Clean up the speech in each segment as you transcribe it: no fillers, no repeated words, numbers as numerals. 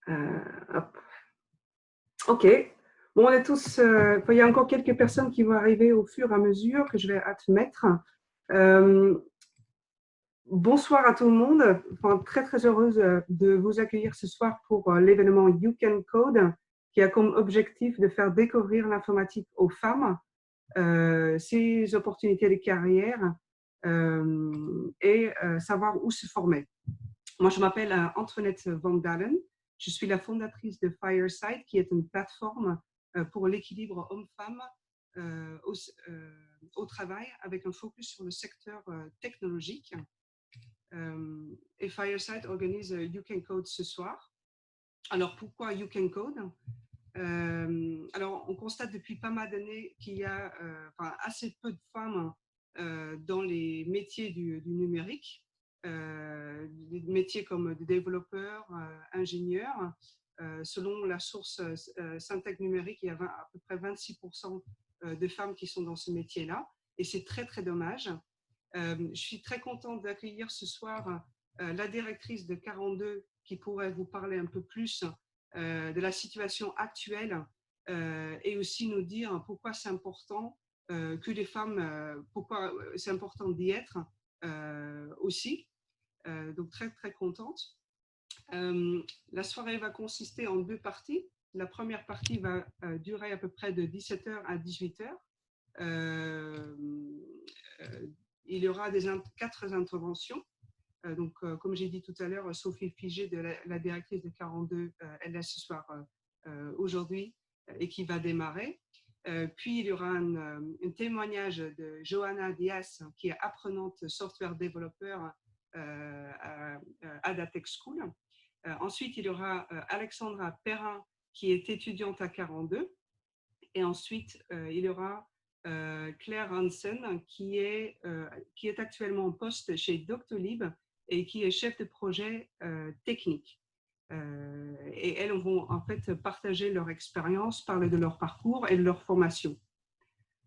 Hop. OK. Bon, on est tous, il y a encore quelques personnes qui vont arriver au fur et à mesure que je vais admettre. Bonsoir à tout le monde. Enfin, très, très heureuse de vous accueillir ce soir pour l'événement You Can Code, qui a comme objectif de faire découvrir l'informatique aux femmes, ses opportunités de carrière et savoir où se former. Moi, je m'appelle Antoinette Van Dalen. Je suis la fondatrice de Fireside, qui est une plateforme pour l'équilibre homme-femme au travail, avec un focus sur le secteur technologique. Et Fireside organise You Can Code ce soir. Alors, pourquoi You Can Code? Alors, on constate depuis pas mal d'années qu'il y a assez peu de femmes dans les métiers du numérique. Des métiers comme des développeurs, ingénieurs. Selon la source Syntec Numérique, il y a à peu près 26% de femmes qui sont dans ce métier-là. Et c'est très, très dommage. Je suis très contente d'accueillir ce soir la directrice de 42 qui pourrait vous parler un peu plus de la situation actuelle et aussi nous dire pourquoi c'est important que les femmes, pourquoi c'est important d'y être aussi. Donc très très contente. La soirée va consister en deux parties. La première partie va durer à peu près de 17h à 18h. Il y aura 4 interventions. Donc, comme j'ai dit tout à l'heure, Sophie Figé, la directrice de 42, elle est ce soir aujourd'hui et qui va démarrer. Puis, il y aura un témoignage de Johanna Diaz, qui est apprenante software développeur à Adatech School. Ensuite, il y aura Alexandra Perrin, qui est étudiante à 42. Et ensuite, il y aura Claire Hansen, qui est actuellement en poste chez Doctolib et qui est chef de projet technique. Et elles vont en fait partager leur expérience, parler de leur parcours et de leur formation.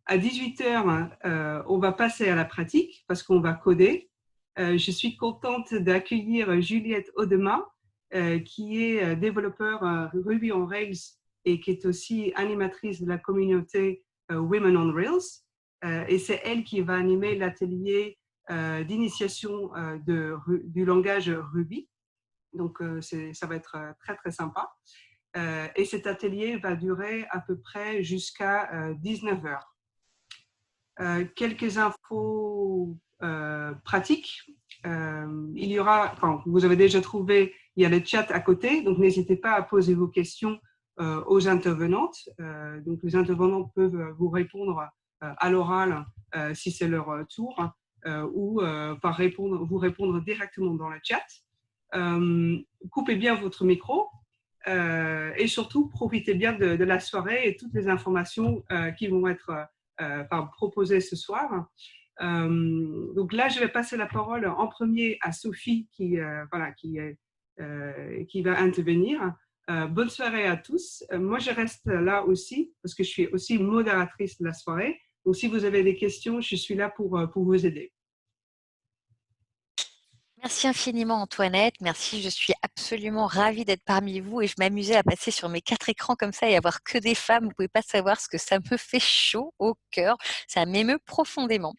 À 18h, on va passer à la pratique parce qu'on va coder. Je suis contente d'accueillir Juliette Audema, qui est développeur Ruby on Rails et qui est aussi animatrice de la communauté Women on Rails. Et c'est elle qui va animer l'atelier d'initiation du langage Ruby. Donc, ça va être très, très sympa. Et cet atelier va durer à peu près jusqu'à 19h. Quelques infos pratiques. Il y aura, vous avez déjà trouvé, il y a le chat à côté, donc n'hésitez pas à poser vos questions aux intervenantes. Donc, les intervenants peuvent vous répondre à l'oral si c'est leur tour ou vous répondre directement dans le chat. Coupez bien votre micro et surtout, profitez bien de la soirée et toutes les informations qui vont être proposées ce soir. Donc là, je vais passer la parole en premier à Sophie qui va intervenir. Bonne soirée à tous. Moi, je reste là aussi parce que je suis aussi modératrice de la soirée. Donc, si vous avez des questions, je suis là pour vous aider. Merci infiniment Antoinette, merci, je suis absolument ravie d'être parmi vous et je m'amusais à passer sur mes 4 écrans comme ça et à voir que des femmes, vous ne pouvez pas savoir ce que ça me fait chaud au cœur, ça m'émeut profondément.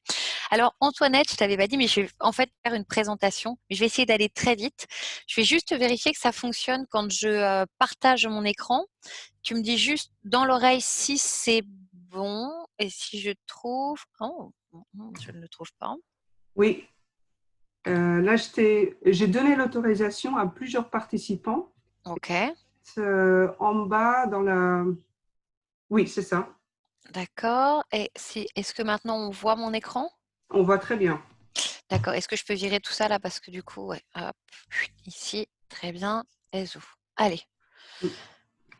Alors Antoinette, je t'avais pas dit mais je vais en fait faire une présentation, mais je vais essayer d'aller très vite. Je vais juste vérifier que ça fonctionne quand je partage mon écran. Tu me dis juste dans l'oreille si c'est bon et si je trouve… Oh, je ne le trouve pas. Oui. Là, j'ai donné l'autorisation à plusieurs participants. Ok. En bas, dans la… Oui, c'est ça. D'accord. Et est-ce que maintenant on voit mon écran? On voit très bien. D'accord. Est-ce que je peux virer tout ça là? Parce que du coup, ouais. Hop, ici, très bien. Ezo. Allez. Je ne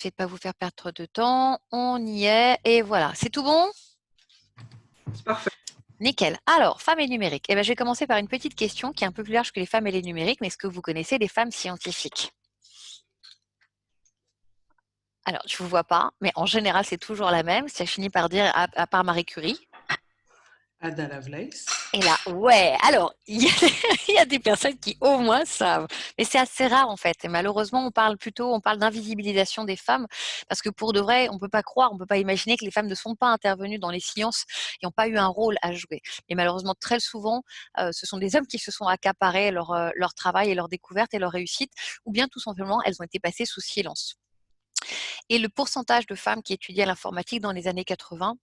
vais pas vous faire perdre de temps. On y est. Et voilà. C'est tout bon? C'est parfait. Nickel. Alors, femmes et numérique. Eh ben, je vais commencer par une petite question qui est un peu plus large que les femmes et les numériques. Mais est-ce que vous connaissez les femmes scientifiques? Alors, je ne vous vois pas, mais en général, c'est toujours la même. Ça finit par dire, à part Marie Curie. Ada Lovelace. Et là, ouais, alors, il y a des personnes qui au moins savent, mais c'est assez rare en fait. Et malheureusement, on parle d'invisibilisation des femmes, parce que pour de vrai, on peut pas croire, on peut pas imaginer que les femmes ne sont pas intervenues dans les sciences et n'ont pas eu un rôle à jouer. Et malheureusement, très souvent, ce sont des hommes qui se sont accaparés leur travail et leur découverte et leur réussite, ou bien tout simplement, elles ont été passées sous silence. Et le pourcentage de femmes qui étudiaient l'informatique dans les années 80,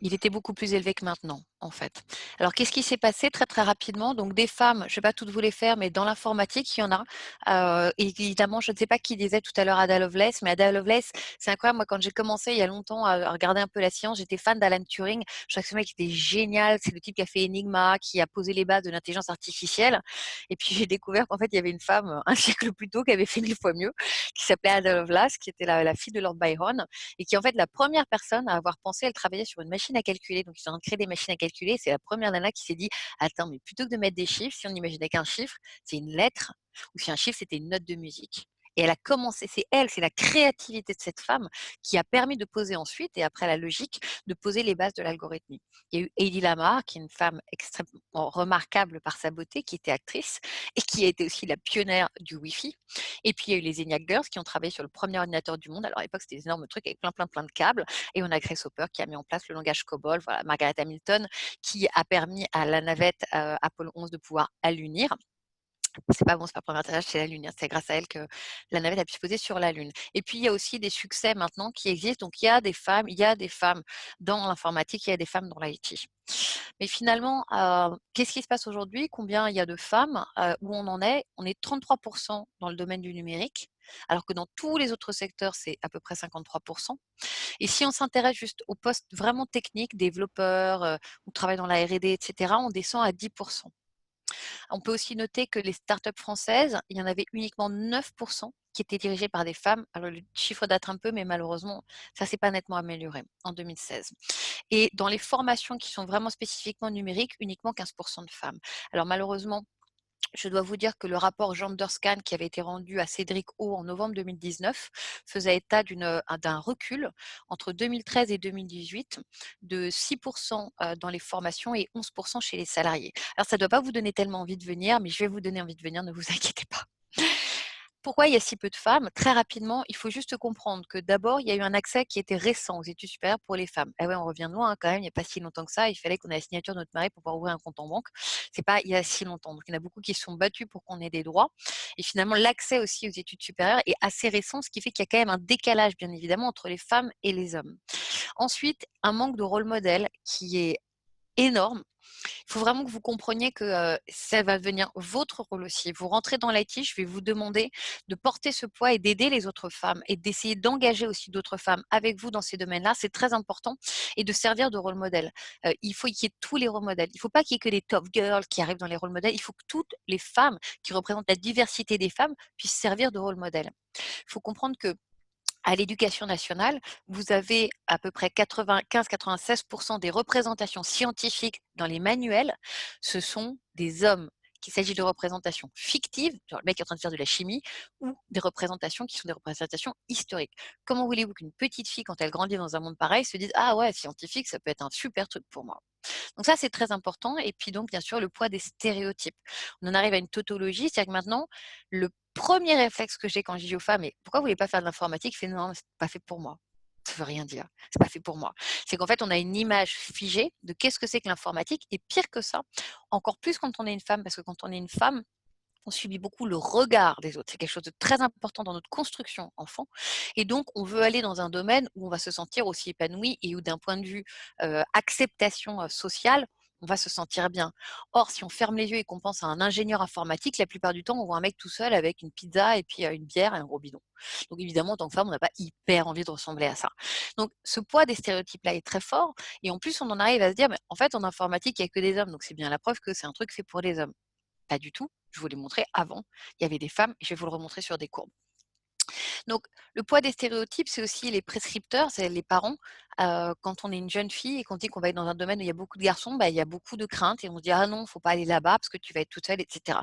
il était beaucoup plus élevé que maintenant, en fait. Alors, qu'est-ce qui s'est passé très, très rapidement? Donc, des femmes, je ne vais pas toutes vous les faire, mais dans l'informatique, il y en a. Évidemment, je ne sais pas qui disait tout à l'heure Ada Lovelace, mais Ada Lovelace, c'est incroyable. Moi, quand j'ai commencé il y a longtemps à regarder un peu la science, j'étais fan d'Alan Turing. Je trouvais que ce mec était génial. C'est le type qui a fait Enigma, qui a posé les bases de l'intelligence artificielle. Et puis, j'ai découvert qu'en fait, il y avait une femme un siècle plus tôt qui avait fait 1000 fois mieux, qui s'appelait Ada Lovelace, qui était la fille de Lord Byron et qui est en fait la première personne à avoir pensé, elle travaillait sur une machine à calculer, donc ils ont créé des machines à calculer, c'est la première nana qui s'est dit, attends, mais plutôt que de mettre des chiffres, si on imaginait qu'un chiffre, c'est une lettre, ou si un chiffre, c'était une note de musique. Et elle a commencé, c'est la créativité de cette femme qui a permis de poser ensuite, et après la logique, de poser les bases de l'algorithmie. Il y a eu Hedy Lamarr, qui est une femme extrêmement remarquable par sa beauté, qui était actrice, et qui a été aussi la pionnière du Wi-Fi. Et puis, il y a eu les ENIAC Girls qui ont travaillé sur le premier ordinateur du monde. Alors, à l'époque, c'était des énormes trucs avec plein de câbles. Et on a Grace Hopper qui a mis en place le langage COBOL. Voilà, Margaret Hamilton qui a permis à la navette Apollo 11 de pouvoir allunir. C'est pas bon, c'est pas le premier atterrissage, c'est la Lune. C'est grâce à elle que la navette a pu se poser sur la Lune. Et puis, il y a aussi des succès maintenant qui existent. Donc, il y a des femmes dans l'informatique, il y a des femmes dans l'IT. Mais finalement, qu'est-ce qui se passe aujourd'hui? Combien il y a de femmes? Où on en est? On est 33% dans le domaine du numérique, alors que dans tous les autres secteurs, c'est à peu près 53%. Et si on s'intéresse juste aux postes vraiment techniques, développeurs, ou travaillent dans la R&D, etc., on descend à 10%. On peut aussi noter que les startups françaises, il y en avait uniquement 9% qui étaient dirigées par des femmes. Alors, le chiffre date un peu, mais malheureusement, ça ne s'est pas nettement amélioré en 2016. Et dans les formations qui sont vraiment spécifiquement numériques, uniquement 15% de femmes. Alors, malheureusement, je dois vous dire que le rapport Genderscan qui avait été rendu à Cédric O en novembre 2019 faisait état d'un recul entre 2013 et 2018 de 6% dans les formations et 11% chez les salariés. Alors, ça ne doit pas vous donner tellement envie de venir, mais je vais vous donner envie de venir, ne vous inquiétez pas. Pourquoi il y a si peu de femmes? Très rapidement, il faut juste comprendre que d'abord, il y a eu un accès qui était récent aux études supérieures pour les femmes. Ah ouais, on revient de loin quand même, il n'y a pas si longtemps que ça. Il fallait qu'on ait la signature de notre mari pour pouvoir ouvrir un compte en banque. C'est pas il y a si longtemps. Donc, il y en a beaucoup qui se sont battus pour qu'on ait des droits. Et finalement, l'accès aussi aux études supérieures est assez récent, ce qui fait qu'il y a quand même un décalage, bien évidemment, entre les femmes et les hommes. Ensuite, un manque de rôle modèle qui est énorme. Il faut vraiment que vous compreniez que ça va devenir votre rôle aussi. Vous rentrez dans l'IT, je vais vous demander de porter ce poids et d'aider les autres femmes et d'essayer d'engager aussi d'autres femmes avec vous dans ces domaines-là. C'est très important et de servir de rôle modèle. Il faut qu'il y ait tous les rôles modèles. Il ne faut pas qu'il y ait que des top girls qui arrivent dans les rôles modèles. Il faut que toutes les femmes qui représentent la diversité des femmes puissent servir de rôle modèle. Il faut comprendre que à l'éducation nationale, vous avez à peu près 95-96% des représentations scientifiques dans les manuels, ce sont des hommes. Qu'il s'agit de représentations fictives, genre le mec est en train de faire de la chimie, ou des représentations qui sont des représentations historiques. Comment voulez-vous qu'une petite fille, quand elle grandit dans un monde pareil, se dise ah ouais, scientifique, ça peut être un super truc pour moi. Donc ça, c'est très important. Et puis donc, bien sûr, le poids des stéréotypes. On en arrive à une tautologie, c'est-à-dire que maintenant, le premier réflexe que j'ai quand je dis aux femmes, mais pourquoi vous voulez pas faire de l'informatique? Je fais non, c'est pas fait pour moi. Ça veut rien dire. C'est pas fait pour moi. C'est qu'en fait, on a une image figée de qu'est-ce que c'est que l'informatique. Et pire que ça, encore plus quand on est une femme, parce que quand on est une femme, on subit beaucoup le regard des autres. C'est quelque chose de très important dans notre construction enfant. Et donc, on veut aller dans un domaine où on va se sentir aussi épanoui et où, d'un point de vue acceptation sociale, on va se sentir bien. Or, si on ferme les yeux et qu'on pense à un ingénieur informatique, la plupart du temps, on voit un mec tout seul avec une pizza et puis une bière et un gros bidon. Donc, évidemment, en tant que femme, on n'a pas hyper envie de ressembler à ça. Donc, ce poids des stéréotypes-là est très fort. Et en plus, on en arrive à se dire, mais en fait, en informatique, il n'y a que des hommes. Donc, c'est bien la preuve que c'est un truc fait pour les hommes. Pas du tout. Je vous l'ai montré avant. Il y avait des femmes et je vais vous le remontrer sur des courbes. Donc, le poids des stéréotypes, c'est aussi les prescripteurs, c'est les parents. Quand on est une jeune fille et qu'on dit qu'on va être dans un domaine où il y a beaucoup de garçons, bah, il y a beaucoup de craintes et on se dit ah non, il ne faut pas aller là-bas parce que tu vas être toute seule, etc.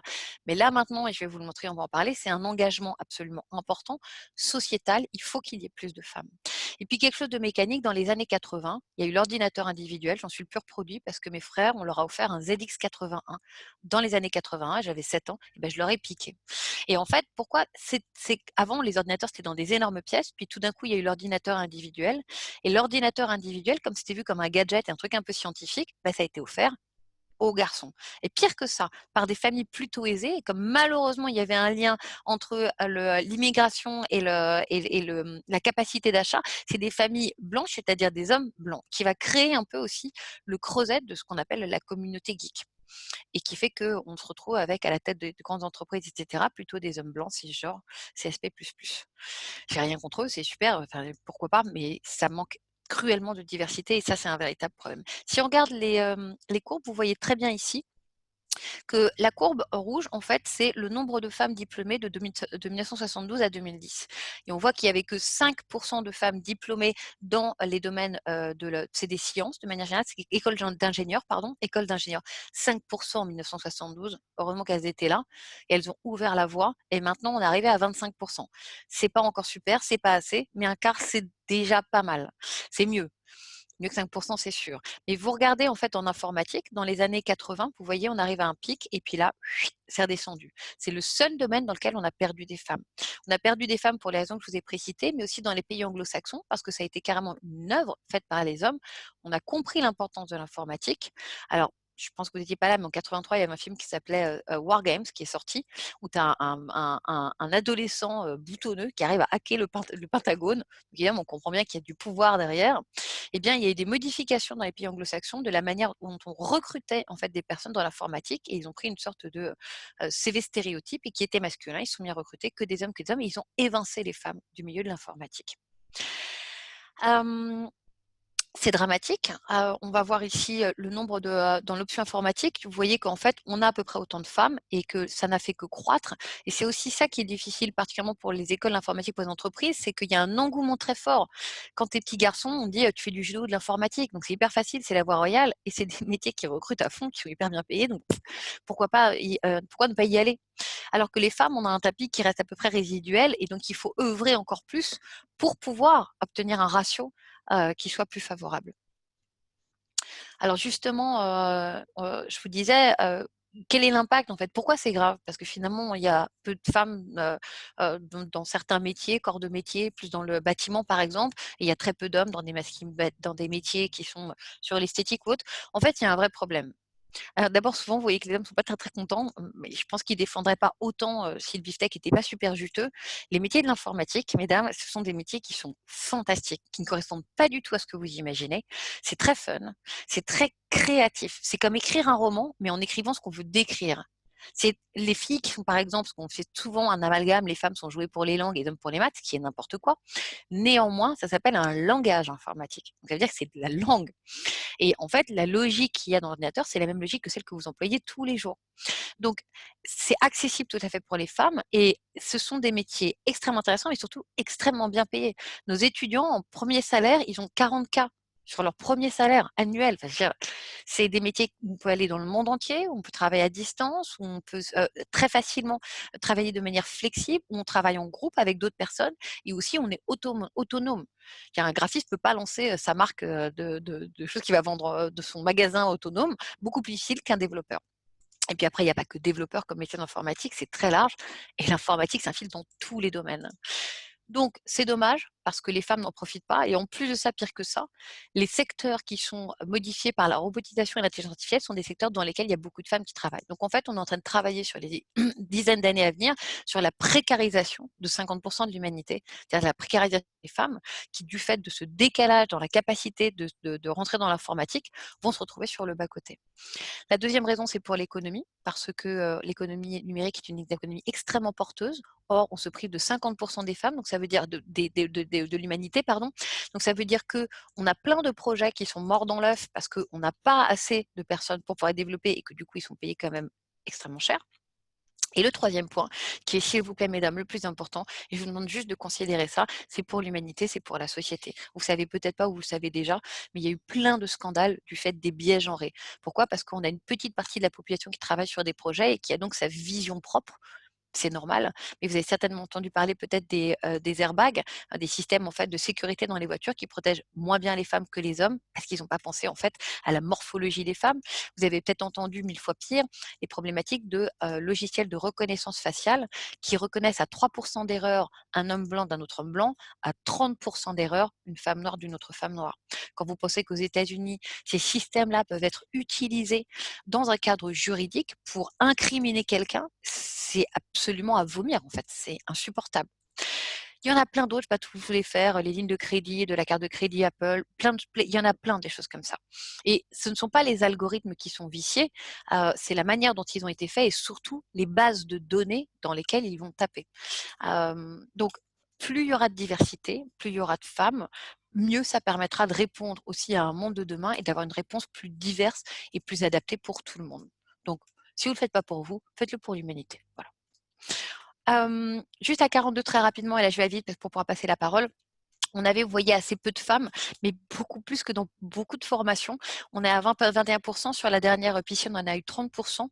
Mais là maintenant, et je vais vous le montrer, on va en parler, c'est un engagement absolument important, sociétal. Il faut qu'il y ait plus de femmes. Et puis quelque chose de mécanique, dans les années 80, il y a eu l'ordinateur individuel, j'en suis le pur produit parce que mes frères, on leur a offert un ZX81 dans les années 81, j'avais 7 ans, et ben je leur ai piqué. Et en fait, pourquoi avant, les ordinateurs, c'était dans des énormes pièces, puis tout d'un coup, il y a eu l'ordinateur individuel. Et l'ordinateur individuel, comme c'était vu comme un gadget, un truc un peu scientifique, ben, ça a été offert aux garçons. Et pire que ça, par des familles plutôt aisées, et comme malheureusement il y avait un lien entre l'immigration et la capacité d'achat, c'est des familles blanches, c'est-à-dire des hommes blancs, qui va créer un peu aussi le creuset de ce qu'on appelle la communauté geek. Et qui fait qu'on se retrouve avec à la tête de grandes entreprises, etc., plutôt des hommes blancs, cisgenres, CSP++. J'ai rien contre eux, c'est super, enfin, pourquoi pas, mais ça manque cruellement de diversité et ça, c'est un véritable problème. Si on regarde les courbes, vous voyez très bien ici que la courbe rouge, en fait, c'est le nombre de femmes diplômées de 1972 à 2010. Et on voit qu'il n'y avait que 5% de femmes diplômées dans les domaines c'est des sciences de manière générale, c'est école d'ingénieurs, pardon, école d'ingénieurs. 5% en 1972, heureusement qu'elles étaient là, et elles ont ouvert la voie, et maintenant on est arrivé à 25%. C'est pas encore super, c'est pas assez, mais un quart, c'est déjà pas mal. C'est mieux que 5%, c'est sûr. Mais vous regardez en fait en informatique, dans les années 80, vous voyez, on arrive à un pic et puis là, c'est redescendu. C'est le seul domaine dans lequel on a perdu des femmes. On a perdu des femmes pour les raisons que je vous ai précitées, mais aussi dans les pays anglo-saxons, parce que ça a été carrément une œuvre faite par les hommes. On a compris l'importance de l'informatique. Alors, je pense que vous n'étiez pas là, mais en 83, il y avait un film qui s'appelait War Games qui est sorti, où tu as un adolescent boutonneux qui arrive à hacker le Pentagone. Évidemment, on comprend bien qu'il y a du pouvoir derrière. Eh bien, il y a eu des modifications dans les pays anglo-saxons de la manière dont on recrutait en fait des personnes dans l'informatique et ils ont pris une sorte de CV stéréotype et qui était masculin. Ils sont mis à recruter que des hommes et ils ont évincé les femmes du milieu de l'informatique. C'est dramatique. On va voir ici le nombre dans l'option informatique. Vous voyez qu'en fait, on a à peu près autant de femmes et que ça n'a fait que croître. Et c'est aussi ça qui est difficile, particulièrement pour les écoles d'informatique pour les entreprises, c'est qu'il y a un engouement très fort. Quand tu es petit garçon, on dit tu fais du judo, de l'informatique, donc c'est hyper facile, c'est la voie royale et c'est des métiers qui recrutent à fond, qui sont hyper bien payés. Donc pourquoi ne pas y aller? Alors que les femmes, on a un tapis qui reste à peu près résiduel et donc il faut œuvrer encore plus pour pouvoir obtenir un ratio qui soit plus favorable. Alors justement, je vous disais, quel est l'impact en fait? Pourquoi c'est grave? Parce que finalement, il y a peu de femmes dans certains métiers, corps de métier, plus dans le bâtiment par exemple, et il y a très peu d'hommes dans des métiers qui sont sur l'esthétique ou autre. En fait, il y a un vrai problème. Alors d'abord, souvent, vous voyez que les hommes ne sont pas très, très contents, mais je pense qu'ils ne défendraient pas autant si le beefsteak n'était pas super juteux. Les métiers de l'informatique, mesdames, ce sont des métiers qui sont fantastiques, qui ne correspondent pas du tout à ce que vous imaginez. C'est très fun, c'est très créatif. C'est comme écrire un roman, mais en écrivant ce qu'on veut décrire. C'est les filles qui font, par exemple, parce qu'on fait souvent un amalgame, les femmes sont jouées pour les langues et les hommes pour les maths, ce qui est n'importe quoi. Néanmoins, ça s'appelle un langage informatique. Donc, ça veut dire que c'est de la langue. Et en fait, la logique qu'il y a dans l'ordinateur, c'est la même logique que celle que vous employez tous les jours. Donc, c'est accessible tout à fait pour les femmes et ce sont des métiers extrêmement intéressants et surtout extrêmement bien payés. Nos étudiants en premier salaire, ils ont 40K sur leur premier salaire annuel. Enfin, c'est des métiers où on peut aller dans le monde entier, où on peut travailler à distance, où on peut très facilement travailler de manière flexible, où on travaille en groupe avec d'autres personnes et aussi on est autonome. Un graphiste ne peut pas lancer sa marque de choses qu'il va vendre de son magasin autonome, beaucoup plus difficile qu'un développeur. Et puis après, il n'y a pas que développeur comme métier d'informatique, c'est très large. Et l'informatique s'infile dans tous les domaines. Donc, c'est dommage parce que les femmes n'en profitent pas. Et en plus de ça, pire que ça, les secteurs qui sont modifiés par la robotisation et l'intelligence artificielle sont des secteurs dans lesquels il y a beaucoup de femmes qui travaillent. Donc, en fait, on est en train de travailler sur les dizaines d'années à venir sur la précarisation de 50% de l'humanité, c'est-à-dire la précarisation des femmes qui, du fait de ce décalage dans la capacité de rentrer dans l'informatique, vont se retrouver sur le bas-côté. La deuxième raison, c'est pour l'économie, parce que l'économie numérique est une économie extrêmement porteuse. Or, on se prive de 50% des femmes, donc ça veut dire de l'humanité, pardon. Donc ça veut dire qu'on a plein de projets qui sont morts dans l'œuf parce qu'on n'a pas assez de personnes pour pouvoir les développer et que du coup, ils sont payés quand même extrêmement cher. Et le troisième point, qui est, s'il vous plaît, mesdames, le plus important, et je vous demande juste de considérer ça, c'est pour l'humanité, c'est pour la société. Vous savez peut-être pas ou vous le savez déjà, mais il y a eu plein de scandales du fait des biais genrés. Pourquoi? Parce qu'on a une petite partie de la population qui travaille sur des projets et qui a donc sa vision propre c'est normal, mais vous avez certainement entendu parler peut-être des airbags, des systèmes en fait de sécurité dans les voitures qui protègent moins bien les femmes que les hommes parce qu'ils n'ont pas pensé en fait à la morphologie des femmes. Vous avez peut-être entendu 1000 fois pire les problématiques de logiciels de reconnaissance faciale qui reconnaissent à 3% d'erreur un homme blanc d'un autre homme blanc, à 30% d'erreur une femme noire d'une autre femme noire. Quand vous pensez qu'aux États-Unis, ces systèmes-là peuvent être utilisés dans un cadre juridique pour incriminer quelqu'un, c'est absolument à vomir en fait, c'est insupportable. Il y en a plein d'autres, je ne vais pas tous les faire, les lignes de crédit, de la carte de crédit Apple, il y en a plein des choses comme ça. Et ce ne sont pas les algorithmes qui sont viciés, c'est la manière dont ils ont été faits et surtout les bases de données dans lesquelles ils vont taper. Donc, plus il y aura de diversité, plus il y aura de femmes, mieux ça permettra de répondre aussi à un monde de demain et d'avoir une réponse plus diverse et plus adaptée pour tout le monde. Donc, si vous ne le faites pas pour vous, faites-le pour l'humanité. Voilà. Juste à 42 très rapidement, et là je vais vite pour pouvoir passer la parole. On avait, vous voyez, assez peu de femmes, mais beaucoup plus que dans beaucoup de formations. On est à 21%. Sur la dernière piscine, on en a eu 30%.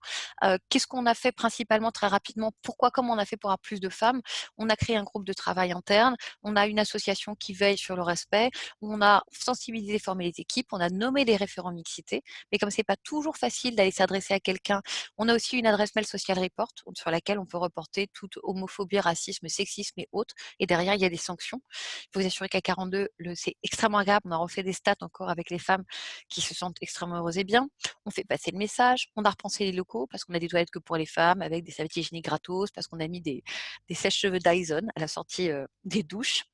Qu'est-ce qu'on a fait principalement très rapidement? Comment on a fait pour avoir plus de femmes? On a créé un groupe de travail interne. On a une association qui veille sur le respect. On a sensibilisé, formé les équipes. On a nommé des référents mixité. Mais comme c'est pas toujours facile d'aller s'adresser à quelqu'un, on a aussi une adresse mail social report sur laquelle on peut reporter toute homophobie, racisme, sexisme et autres. Et derrière, il y a des sanctions. Il faut vous assurer qu'à 42, c'est extrêmement agréable. On a refait des stats encore avec les femmes qui se sentent extrêmement heureuses et bien. On fait passer le message. On a repensé les locaux parce qu'on a des toilettes que pour les femmes avec des serviettes hygiéniques gratos, parce qu'on a mis des sèche-cheveux Dyson à la sortie des douches.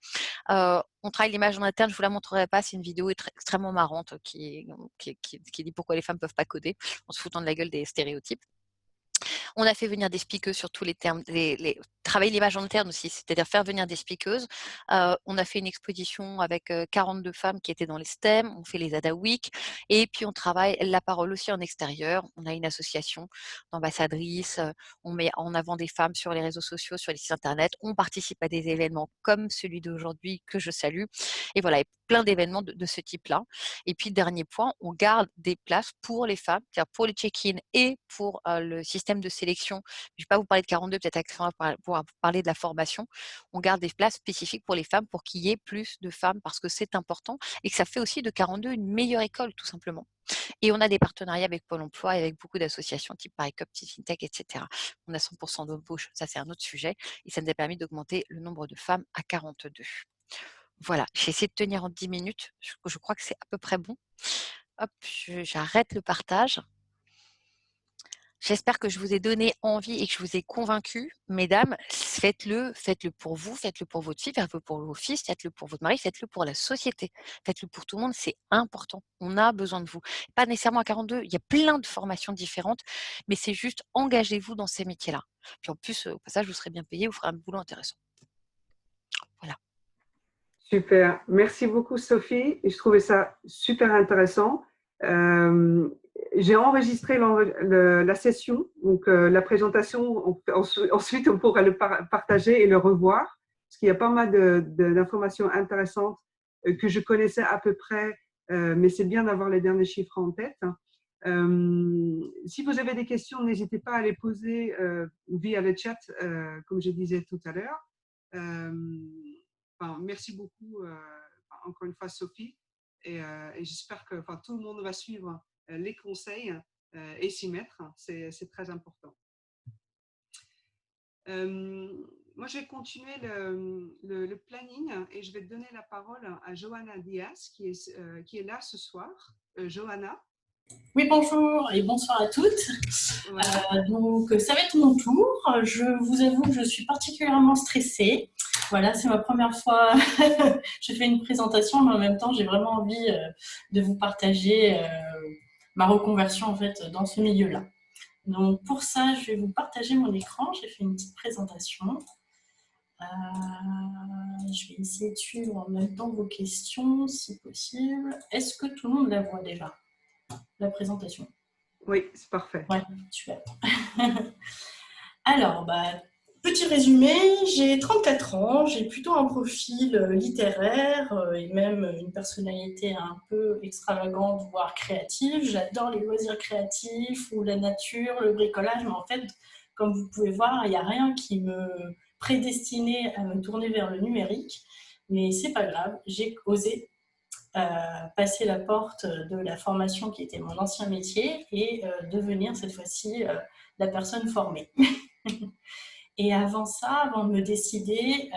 On travaille l'image en interne. Je vous la montrerai pas. C'est une vidéo extrêmement marrante qui dit pourquoi les femmes peuvent pas coder en se foutant de la gueule des stéréotypes. On a fait venir des speakers sur tous les termes, travailler l'image en interne aussi, c'est-à-dire faire venir des speakers. On a fait une exposition avec 42 femmes qui étaient dans les STEM, on fait les ADA Week, et puis on travaille la parole aussi en extérieur. On a une association d'ambassadrices, on met en avant des femmes sur les réseaux sociaux, sur les sites internet, on participe à des événements comme celui d'aujourd'hui que je salue, et voilà, plein d'événements de ce type-là. Et puis, dernier point, on garde des places pour les femmes, c'est-à-dire pour les check-in et pour le système de sélection. Je ne vais pas vous parler de 42, peut-être Alexandra pour parler de la formation. On garde des places spécifiques pour les femmes pour qu'il y ait plus de femmes parce que c'est important et que ça fait aussi de 42 une meilleure école, tout simplement. Et on a des partenariats avec Pôle emploi et avec beaucoup d'associations type Parecup, Fintech, etc. On a 100% d'embauche, ça c'est un autre sujet. Et ça nous a permis d'augmenter le nombre de femmes à 42. Voilà, j'ai essayé de tenir en 10 minutes. Je crois que c'est à peu près bon. Hop, j'arrête le partage. J'espère que je vous ai donné envie et que je vous ai convaincu. Mesdames, faites-le pour vous, faites-le pour votre fille, faites-le pour vos fils, faites-le pour votre mari, faites-le pour la société. Faites-le pour tout le monde, c'est important. On a besoin de vous. Pas nécessairement à 42, il y a plein de formations différentes, mais c'est juste engagez-vous dans ces métiers-là. Puis en plus, au passage, vous serez bien payé, vous ferez un boulot intéressant. Voilà. Super. Merci beaucoup, Sophie. Je trouvais ça super intéressant. J'ai enregistré la session, donc la présentation. Ensuite, on pourra le partager et le revoir, parce qu'il y a pas mal d'informations intéressantes que je connaissais à peu près, mais c'est bien d'avoir les derniers chiffres en tête. Si vous avez des questions, n'hésitez pas à les poser via le chat, comme je disais tout à l'heure. Merci beaucoup, encore une fois, Sophie, et j'espère que tout le monde va suivre les conseils et s'y mettre. C'est très important. Moi, je vais continuer le planning et je vais donner la parole à Johanna Diaz, qui est là ce soir. Johanna. Oui, bonjour et bonsoir à toutes. Voilà. Donc, ça va être mon tour. Je vous avoue que je suis particulièrement stressée. Voilà, c'est ma première fois. Je fais une présentation, mais en même temps, j'ai vraiment envie de vous partager ma reconversion en fait dans ce milieu-là. Donc, pour ça, je vais vous partager mon écran. J'ai fait une petite présentation. Je vais essayer de suivre en même temps vos questions, si possible. Est-ce que tout le monde la voit déjà, la présentation? Oui, c'est parfait. Ouais, super. Alors, petit résumé, j'ai 34 ans, j'ai plutôt un profil littéraire et même une personnalité un peu extravagante, voire créative. J'adore les loisirs créatifs ou la nature, le bricolage, mais en fait, comme vous pouvez voir, il n'y a rien qui me prédestinait à me tourner vers le numérique, mais c'est pas grave, j'ai osé passer la porte de la formation qui était mon ancien métier et devenir cette fois-ci la personne formée. Et avant ça, avant de me décider,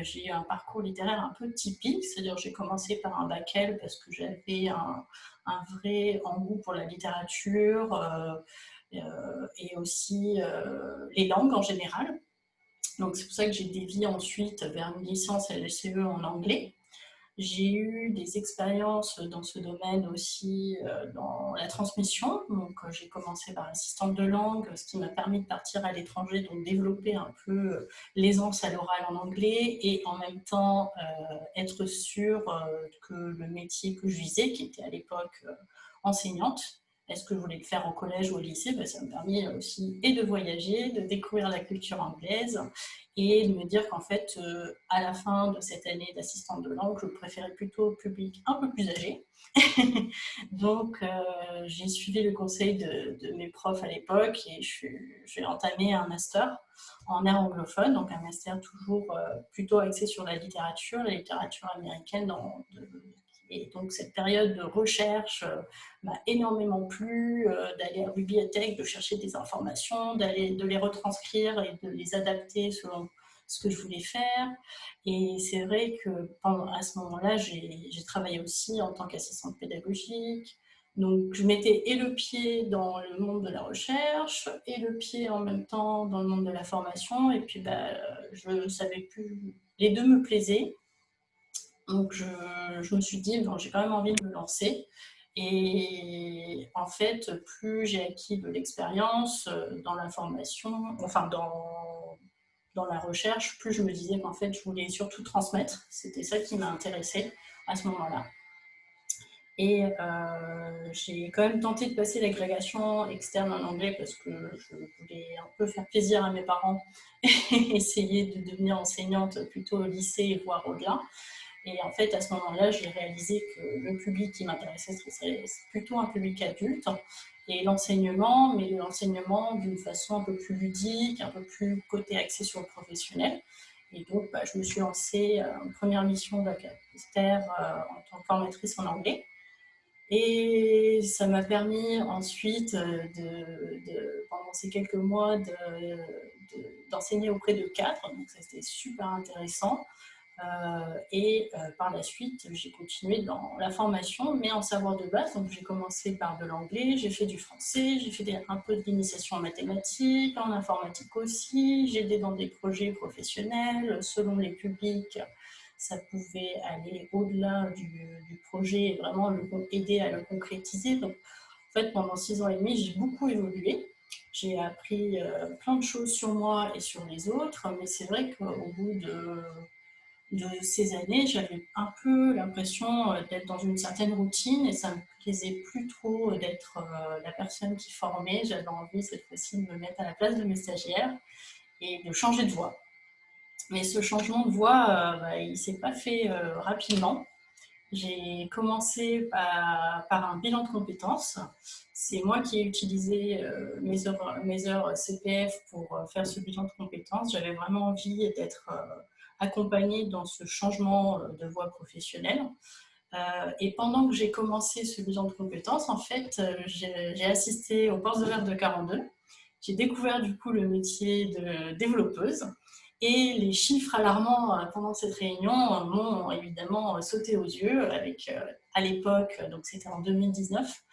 j'ai eu un parcours littéraire un peu typique, c'est-à-dire j'ai commencé par un bac L parce que j'avais un vrai goût pour la littérature et aussi les langues en général. Donc c'est pour ça que j'ai dévié ensuite vers une licence LCE en anglais. J'ai eu des expériences dans ce domaine aussi dans la transmission. Donc, j'ai commencé par assistante de langue, ce qui m'a permis de partir à l'étranger, donc développer un peu l'aisance à l'oral en anglais et en même temps être sûre que le métier que je visais, qui était à l'époque enseignante, est-ce que je voulais le faire au collège ou au lycée, ça m'a permis aussi et de voyager, de découvrir la culture anglaise et de me dire qu'en fait, à la fin de cette année d'assistante de langue, je préférais plutôt le public un peu plus âgé. Donc, j'ai suivi le conseil de mes profs à l'époque et j'ai entamé un master en art anglophone, donc un master toujours plutôt axé sur la littérature américaine. Et donc, cette période de recherche m'a énormément plu, d'aller à la bibliothèque, de chercher des informations, de les retranscrire et de les adapter selon ce que je voulais faire. Et c'est vrai que à ce moment-là, j'ai travaillé aussi en tant qu'assistante pédagogique. Donc, je mettais et le pied dans le monde de la recherche et le pied en même temps dans le monde de la formation. Et puis, je ne savais plus. Les deux me plaisaient. Donc, je me suis dit, bon, j'ai quand même envie de me lancer. Et en fait, plus j'ai acquis de l'expérience dans la formation, enfin dans la recherche, plus je me disais qu'en fait, je voulais surtout transmettre. C'était ça qui m'a intéressée à ce moment-là. Et j'ai quand même tenté de passer l'agrégation externe en anglais parce que je voulais un peu faire plaisir à mes parents et essayer de devenir enseignante plutôt au lycée, voire au-delà. Et en fait, à ce moment-là, j'ai réalisé que le public qui m'intéressait, c'est plutôt un public adulte et l'enseignement, mais l'enseignement d'une façon un peu plus ludique, un peu plus côté axé sur le professionnel. Et donc, je me suis lancée en première mission d'Acaster en tant que formatrice en anglais. Et ça m'a permis ensuite, pendant ces quelques mois, d'enseigner auprès de cadres. Donc, ça, c'était super intéressant. Par la suite, j'ai continué dans la formation, mais en savoir de base. Donc, j'ai commencé par de l'anglais, j'ai fait du français, j'ai fait un peu d'initiation en mathématiques, en informatique aussi. J'ai aidé dans des projets professionnels. Selon les publics, ça pouvait aller au-delà du projet et vraiment aider à le concrétiser. Donc, en fait, pendant 6 ans et demi, j'ai beaucoup évolué. J'ai appris plein de choses sur moi et sur les autres, mais c'est vrai qu'au bout de ces années, j'avais un peu l'impression d'être dans une certaine routine et ça ne me plaisait plus trop d'être la personne qui formait. J'avais envie cette fois-ci de me mettre à la place de mes stagiaires et de changer de voie. Mais ce changement de voie, il ne s'est pas fait rapidement. J'ai commencé par un bilan de compétences. C'est moi qui ai utilisé mes heures CPF pour faire ce bilan de compétences. J'avais vraiment envie d'être accompagnée dans ce changement de voie professionnelle. Et pendant que j'ai commencé ce bilan de compétences, en fait, j'ai assisté aux portes ouvertes de 42. J'ai découvert du coup le métier de développeuse. Et les chiffres alarmants pendant cette réunion m'ont évidemment sauté aux yeux avec, à l'époque, donc c'était en 2019,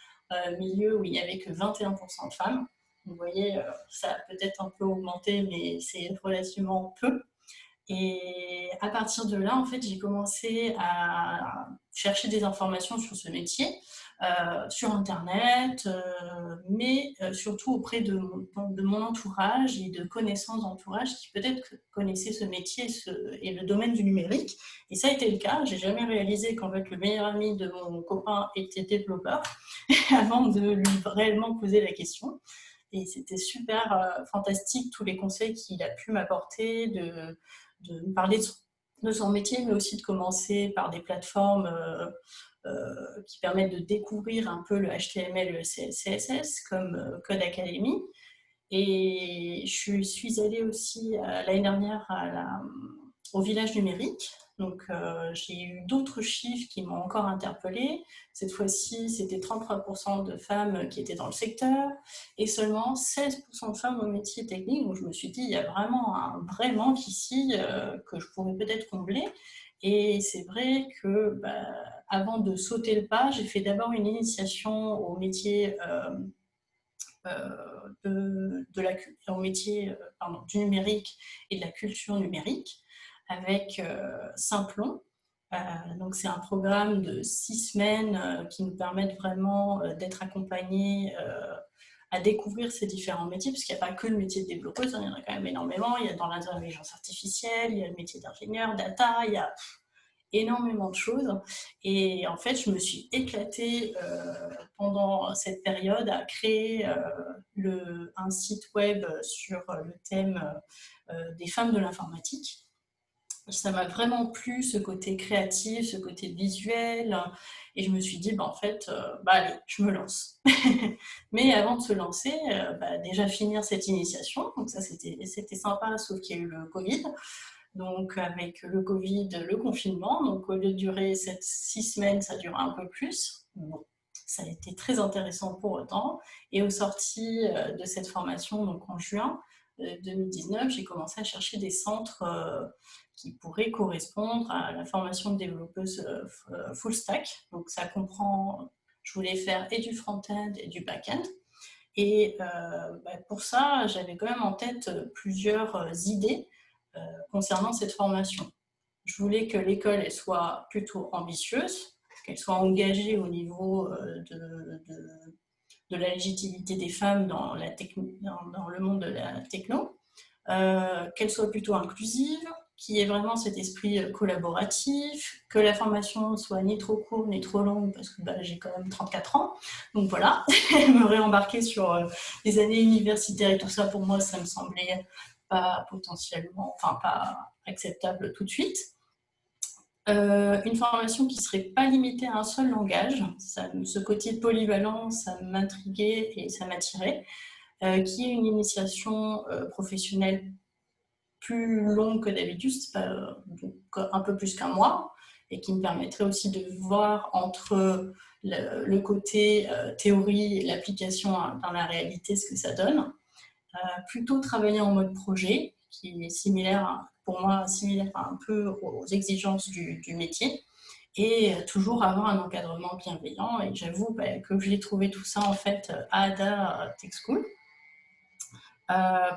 milieu où il n'y avait que 21% de femmes. Vous voyez, ça a peut-être un peu augmenté, mais c'est relativement peu. Et à partir de là, en fait, j'ai commencé à chercher des informations sur ce métier, sur Internet, mais surtout auprès de mon entourage et de connaissances d'entourage qui peut-être connaissaient ce métier et le domaine du numérique. Et ça a été le cas. J'ai jamais réalisé qu'en fait, le meilleur ami de mon copain était développeur avant de lui réellement poser la question. Et c'était super fantastique, tous les conseils qu'il a pu m'apporter, de me parler de son métier, mais aussi de commencer par des plateformes qui permettent de découvrir un peu le HTML et le CSS, comme Code Academy. Et je suis allée aussi l'année dernière au village numérique. Donc, j'ai eu d'autres chiffres qui m'ont encore interpellée. Cette fois-ci, c'était 33% de femmes qui étaient dans le secteur et seulement 16% de femmes au métier technique. Donc, je me suis dit, il y a vraiment un vrai manque ici que je pourrais peut-être combler. Et c'est vrai que avant de sauter le pas, j'ai fait d'abord une initiation au métier au métier du numérique et de la culture numérique avec Simplon. Donc c'est un programme de 6 semaines qui nous permettent vraiment d'être accompagnés à découvrir ces différents métiers, parce qu'il n'y a pas que le métier de développeuse, hein, il y en a quand même énormément. Il y a dans l'intelligence artificielle, il y a le métier d'ingénieur, data, il y a énormément de choses. Et en fait, je me suis éclatée pendant cette période à créer un site web sur le thème des femmes de l'informatique. Ça m'a vraiment plu, ce côté créatif, ce côté visuel. Et je me suis dit, en fait, allez, je me lance. Mais avant de se lancer, déjà finir cette initiation. Donc ça, c'était sympa, sauf qu'il y a eu le Covid. Donc avec le Covid, le confinement, donc au lieu de durer 6 semaines, ça dure un peu plus. Bon, ça a été très intéressant pour autant. Et au sorti de cette formation, donc en juin 2019, j'ai commencé à chercher des centres qui pourraient correspondre à la formation de développeuse full stack. Donc ça comprend, je voulais faire et du front-end et du back-end. Et pour ça, j'avais quand même en tête plusieurs idées concernant cette formation. Je voulais que l'école elle soit plutôt ambitieuse, qu'elle soit engagée au niveau de la légitimité des femmes dans le monde de la techno, qu'elle soit plutôt inclusive, qu'il y ait vraiment cet esprit collaboratif, que la formation soit ni trop courte ni trop longue, parce que j'ai quand même 34 ans, donc voilà, me réembarquer sur les années universitaires et tout ça, pour moi, ça me semblait pas acceptable tout de suite. Une formation qui ne serait pas limitée à un seul langage, ce côté polyvalent, ça m'intriguait et ça m'attirait, qui est une initiation professionnelle plus longue que d'habitude, un peu plus qu'un mois, et qui me permettrait aussi de voir entre le côté théorie et l'application dans la réalité ce que ça donne. Plutôt travailler en mode projet, qui est similaire, pour moi, un peu aux exigences du métier, et toujours avoir un encadrement bienveillant. Et j'avoue que j'ai trouvé tout ça en fait à Ada Tech School.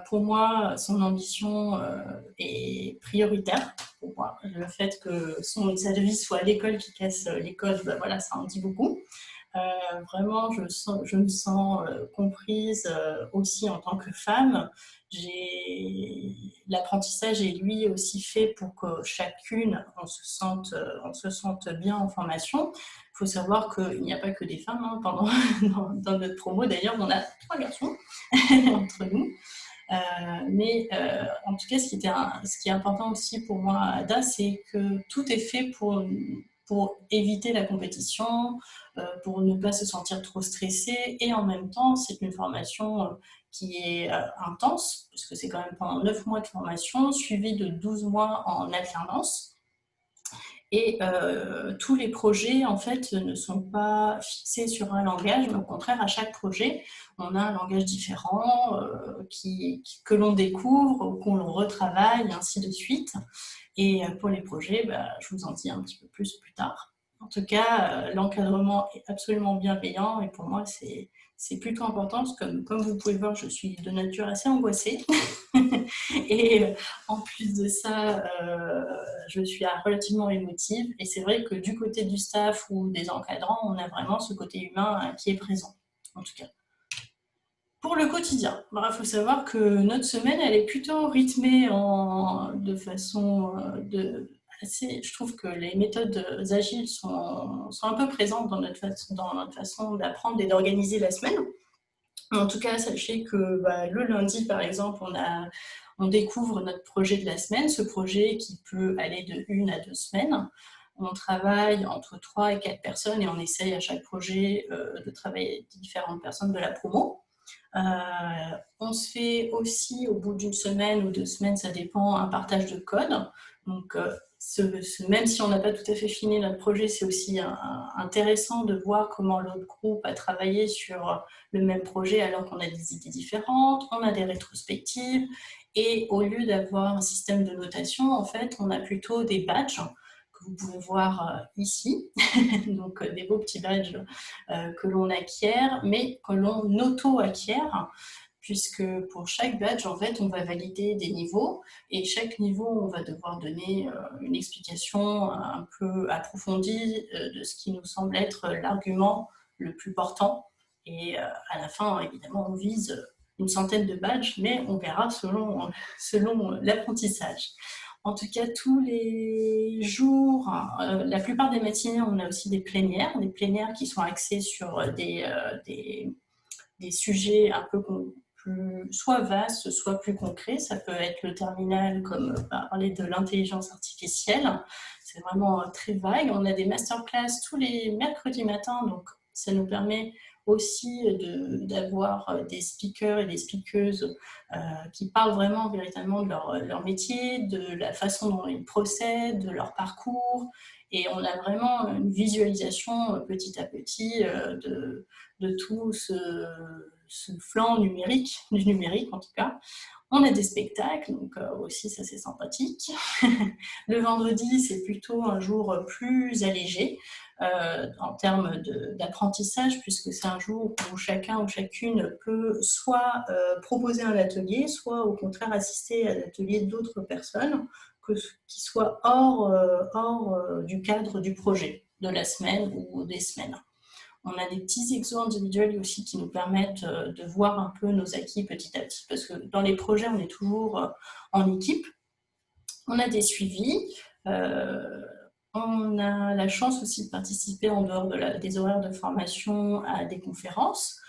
Pour moi, son ambition est prioritaire. Pour moi, le fait que son service soit l'école qui casse les codes, ça en dit beaucoup. Vraiment, je me sens comprise aussi en tant que femme. L'apprentissage est lui aussi fait pour que chacune on se sente bien en formation. Il faut savoir qu'il n'y a pas que des femmes dans notre promo. D'ailleurs, on a 3 garçons entre nous. Mais en tout cas, ce qui est important aussi pour moi, Ada, c'est que tout est fait pour éviter la compétition, pour ne pas se sentir trop stressé. Et en même temps, c'est une formation qui est intense, parce que c'est quand même pendant 9 mois de formation, suivi de 12 mois en alternance. Et tous les projets, en fait, ne sont pas fixés sur un langage, mais au contraire, à chaque projet, on a un langage différent que l'on découvre, qu'on retravaille, et ainsi de suite. Et pour les projets, je vous en dis un petit peu plus tard. En tout cas, l'encadrement est absolument bienveillant et pour moi, c'est plutôt important parce que comme vous pouvez voir, je suis de nature assez angoissée. Et en plus de ça, je suis relativement émotive. Et c'est vrai que du côté du staff ou des encadrants, on a vraiment ce côté humain qui est présent, en tout cas. Pour le quotidien, il faut savoir que notre semaine, elle est plutôt rythmée de façon je trouve que les méthodes agiles sont un peu présentes dans notre façon d'apprendre et d'organiser la semaine. En tout cas, sachez que le lundi, par exemple, on découvre notre projet de la semaine, ce projet qui peut aller de 1 à 2 semaines. On travaille entre 3 et 4 personnes et on essaye à chaque projet de travailler avec différentes personnes de la promo. On se fait aussi, au bout d'une semaine ou 2 semaines, ça dépend, un partage de code. Donc, même si on n'a pas tout à fait fini notre projet, c'est aussi intéressant de voir comment l'autre groupe a travaillé sur le même projet alors qu'on a des idées différentes, on a des rétrospectives, et au lieu d'avoir un système de notation, en fait, on a plutôt des badges que vous pouvez voir ici, donc des beaux petits badges que l'on acquiert, mais que l'on auto-acquiert, puisque pour chaque badge, en fait, on va valider des niveaux, et chaque niveau, on va devoir donner une explication un peu approfondie de ce qui nous semble être l'argument le plus portant. Et à la fin, évidemment, on vise une centaine de badges, mais on verra selon l'apprentissage. En tout cas, tous les jours, la plupart des matinées, on a aussi des plénières qui sont axées sur des sujets un peu plus, soit vastes, soit plus concrets. Ça peut être le terminal, comme parler de l'intelligence artificielle. C'est vraiment très vague. On a des masterclass tous les mercredis matins, donc ça nous permet aussi d'avoir des speakers et des speakeuses qui parlent vraiment véritablement de leur métier, de la façon dont ils procèdent, de leur parcours. Et on a vraiment une visualisation petit à petit de tout ce flanc numérique, du numérique en tout cas. On a des spectacles, donc aussi ça c'est sympathique. Le vendredi, c'est plutôt un jour plus allégé en termes d'apprentissage, puisque c'est un jour où chacun ou chacune peut soit proposer un atelier, soit au contraire assister à l'atelier d'autres personnes, qui soient hors du cadre du projet de la semaine ou des semaines. On a des petits exos individuels aussi qui nous permettent de voir un peu nos acquis petit à petit, parce que dans les projets, on est toujours en équipe. On a des suivis. On a la chance aussi de participer en dehors des horaires de formation à des conférences.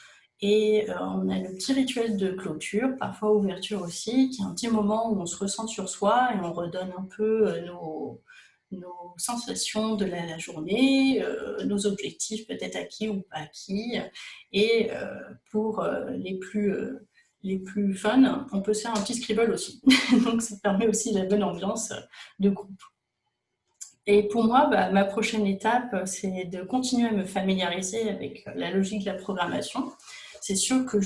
Et on a le petit rituel de clôture, parfois ouverture aussi, qui est un petit moment où on se ressent sur soi et on redonne un peu nos sensations de la journée, nos objectifs peut-être acquis ou pas acquis. Et pour les plus fun, on peut se faire un petit scribble aussi. Donc ça permet aussi la bonne ambiance de groupe. Et pour moi, ma prochaine étape, c'est de continuer à me familiariser avec la logique de la programmation. C'est sûr que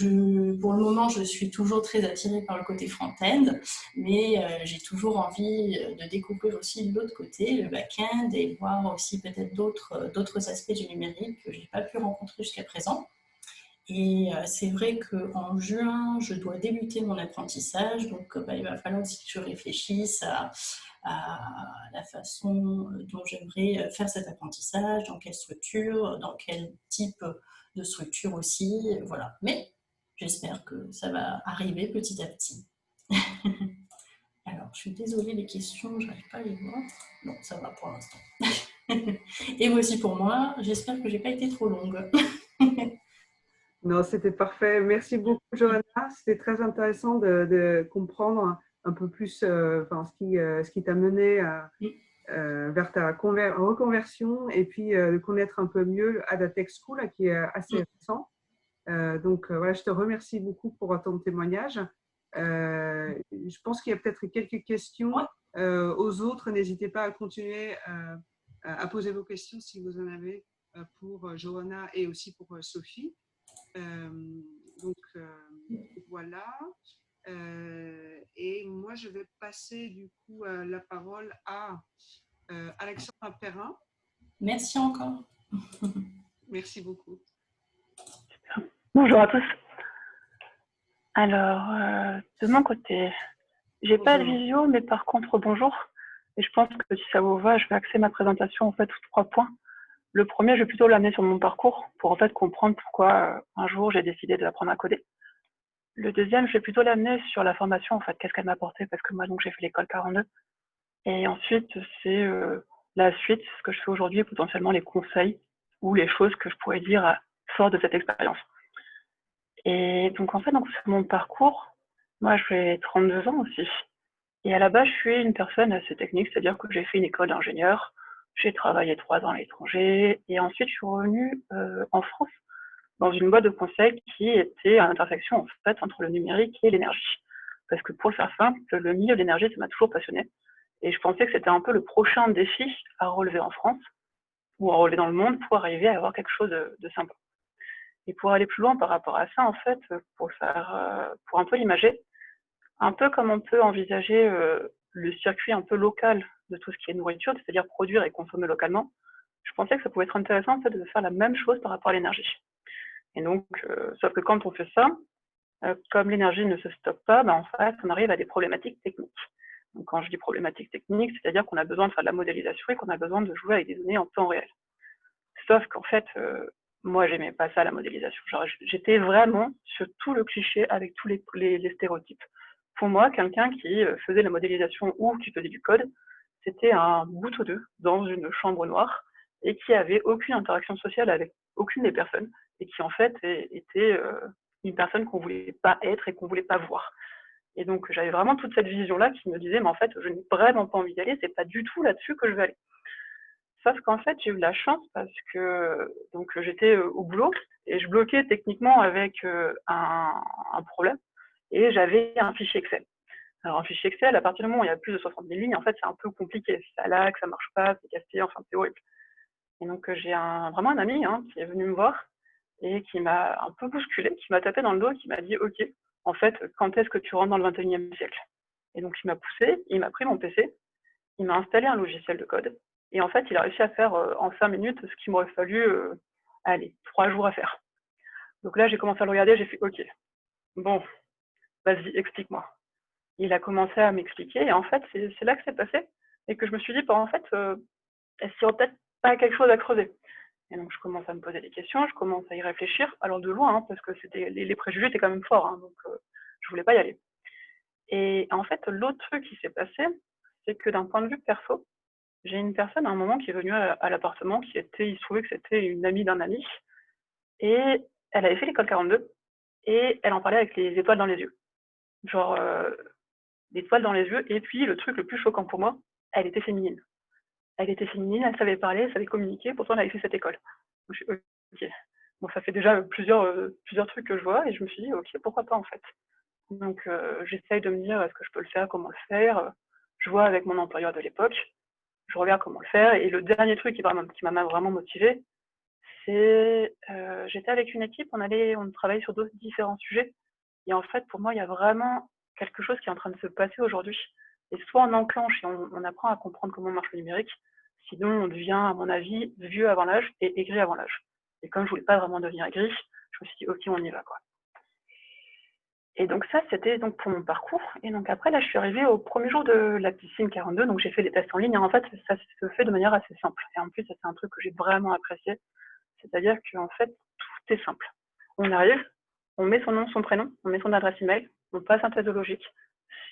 pour le moment, je suis toujours très attirée par le côté front-end, mais j'ai toujours envie de découvrir aussi l'autre côté, le back-end, et voir aussi peut-être d'autres aspects du numérique que je n'ai pas pu rencontrer jusqu'à présent. Et c'est vrai qu'en juin, je dois débuter mon apprentissage, donc il va falloir aussi que je réfléchisse à la façon dont j'aimerais faire cet apprentissage, dans quelle structure, dans quel type de structure aussi, voilà. Mais j'espère que ça va arriver petit à petit. Alors, je suis désolée, les questions, je n'arrive pas à les voir. Non, ça va pour l'instant. Et moi aussi pour moi, j'espère que je n'ai pas été trop longue. Non, c'était parfait. Merci beaucoup, Johanna. C'était très intéressant de comprendre un peu plus ce qui t'a mené vers ta reconversion, et puis de connaître un peu mieux Adatech School, là, qui est assez récent. Donc, voilà, je te remercie beaucoup pour ton témoignage. Je pense qu'il y a peut-être quelques questions aux autres. N'hésitez pas à continuer à poser vos questions si vous en avez pour Johanna et aussi pour Sophie. Donc voilà. Et moi, je vais passer du coup la parole à Alexandra Perrin. Merci encore. Merci beaucoup. Bonjour à tous. Alors, de mon côté, j'ai pas de visio, mais par contre, bonjour. Et je pense que si ça vous va, je vais axer ma présentation en fait sur 3 points. Le premier, je vais plutôt l'amener sur mon parcours pour en fait comprendre pourquoi un jour j'ai décidé d'apprendre à coder. Le deuxième, je vais plutôt l'amener sur la formation en fait, qu'est-ce qu'elle m'a apporté, parce que moi donc j'ai fait l'école 42. Et ensuite, c'est la suite, ce que je fais aujourd'hui, potentiellement les conseils ou les choses que je pourrais dire fort de cette expérience. Et donc en fait, sur mon parcours, moi j'ai 32 ans aussi. Et à la base, je suis une personne assez technique, c'est-à-dire que j'ai fait une école d'ingénieur, j'ai travaillé 3 ans à l'étranger, et ensuite je suis revenue en France dans une boîte de conseil qui était à l'intersection en fait entre le numérique et l'énergie. Parce que pour faire simple, le milieu de l'énergie, ça m'a toujours passionné. Et je pensais que c'était un peu le prochain défi à relever en France ou à relever dans le monde pour arriver à avoir quelque chose de sympa. Et pour aller plus loin par rapport à ça, en fait, pour un peu l'imager, un peu comme on peut envisager le circuit un peu local de tout ce qui est nourriture, c'est-à-dire produire et consommer localement, je pensais que ça pouvait être intéressant en fait, de faire la même chose par rapport à l'énergie. Et donc, sauf que quand on fait ça, comme l'énergie ne se stocke pas, en fait, on arrive à des problématiques techniques. Donc, quand je dis problématiques techniques, c'est-à-dire qu'on a besoin de faire de la modélisation et qu'on a besoin de jouer avec des données en temps réel. Sauf qu'en fait, moi, j'aimais pas ça, la modélisation. Genre, j'étais vraiment sur tout le cliché avec tous les stéréotypes. Pour moi, quelqu'un qui faisait la modélisation ou qui faisait du code, c'était un bout ou deux dans une chambre noire et qui avait aucune interaction sociale avec aucune des personnes et qui, en fait, était une personne qu'on voulait pas être et qu'on voulait pas voir. Et donc, j'avais vraiment toute cette vision-là qui me disait, mais en fait, je n'ai vraiment pas envie d'y aller, c'est pas du tout là-dessus que je vais aller. Sauf qu'en fait, j'ai eu de la chance parce que donc j'étais au boulot et je bloquais techniquement avec un problème et j'avais un fichier Excel. Alors, un fichier Excel, à partir du moment où il y a plus de 60 000 lignes, en fait, c'est un peu compliqué. Ça lag, ça marche pas, c'est cassé, enfin, c'est horrible. Et donc, j'ai vraiment un ami qui est venu me voir et qui m'a un peu bousculé, qui m'a tapé dans le dos et qui m'a dit « Ok, en fait, quand est-ce que tu rentres dans le 21e siècle ?» Et donc, il m'a poussé, il m'a pris mon PC, il m'a installé un logiciel de code et en fait, il a réussi à faire en 5 minutes ce qu'il m'aurait fallu, 3 jours à faire. Donc là, j'ai commencé à le regarder, j'ai fait « Ok, bon, vas-y, explique-moi. » Il a commencé à m'expliquer et en fait, c'est là que c'est passé et que je me suis dit, en fait, est-ce qu'il n'y aurait peut-être pas quelque chose à creuser? Et donc, je commence à me poser des questions, je commence à y réfléchir, alors de loin, parce que les préjugés étaient quand même forts, donc je voulais pas y aller. Et en fait, l'autre truc qui s'est passé, c'est que d'un point de vue perso, j'ai une personne à un moment qui est venue à l'appartement, il se trouvait que c'était une amie d'un ami, et elle avait fait l'école 42, et elle en parlait avec les étoiles dans les yeux. Genre, l'étoile dans les yeux, et puis le truc le plus choquant pour moi, elle était féminine. Elle était féminine, elle savait parler, elle savait communiquer, pourtant elle avait fait cette école. Donc, je suis, ok. Bon, ça fait déjà plusieurs trucs que je vois, et je me suis dit, ok, pourquoi pas en fait. Donc j'essaye de me dire, est-ce que je peux le faire, comment le faire. Je vois avec mon employeur de l'époque, je regarde comment le faire, et le dernier truc qui m'a vraiment motivée, c'est, j'étais avec une équipe, on travaillait sur d'autres différents sujets, et en fait, pour moi, il y a vraiment quelque chose qui est en train de se passer aujourd'hui. Et soit on enclenche et on apprend à comprendre comment marche le numérique, sinon on devient, à mon avis, vieux avant l'âge et aigri avant l'âge. Et comme je voulais pas vraiment devenir aigri, je me suis dit, ok, on y va, quoi. Et donc ça, c'était donc pour mon parcours. Et donc après, là, je suis arrivée au premier jour de la piscine 42, donc j'ai fait des tests en ligne. Et en fait, ça se fait de manière assez simple. Et en plus, ça, c'est un truc que j'ai vraiment apprécié. C'est-à-dire qu'en fait, tout est simple. On arrive, on met son nom, son prénom, on met son adresse email, on passe un test zoologique.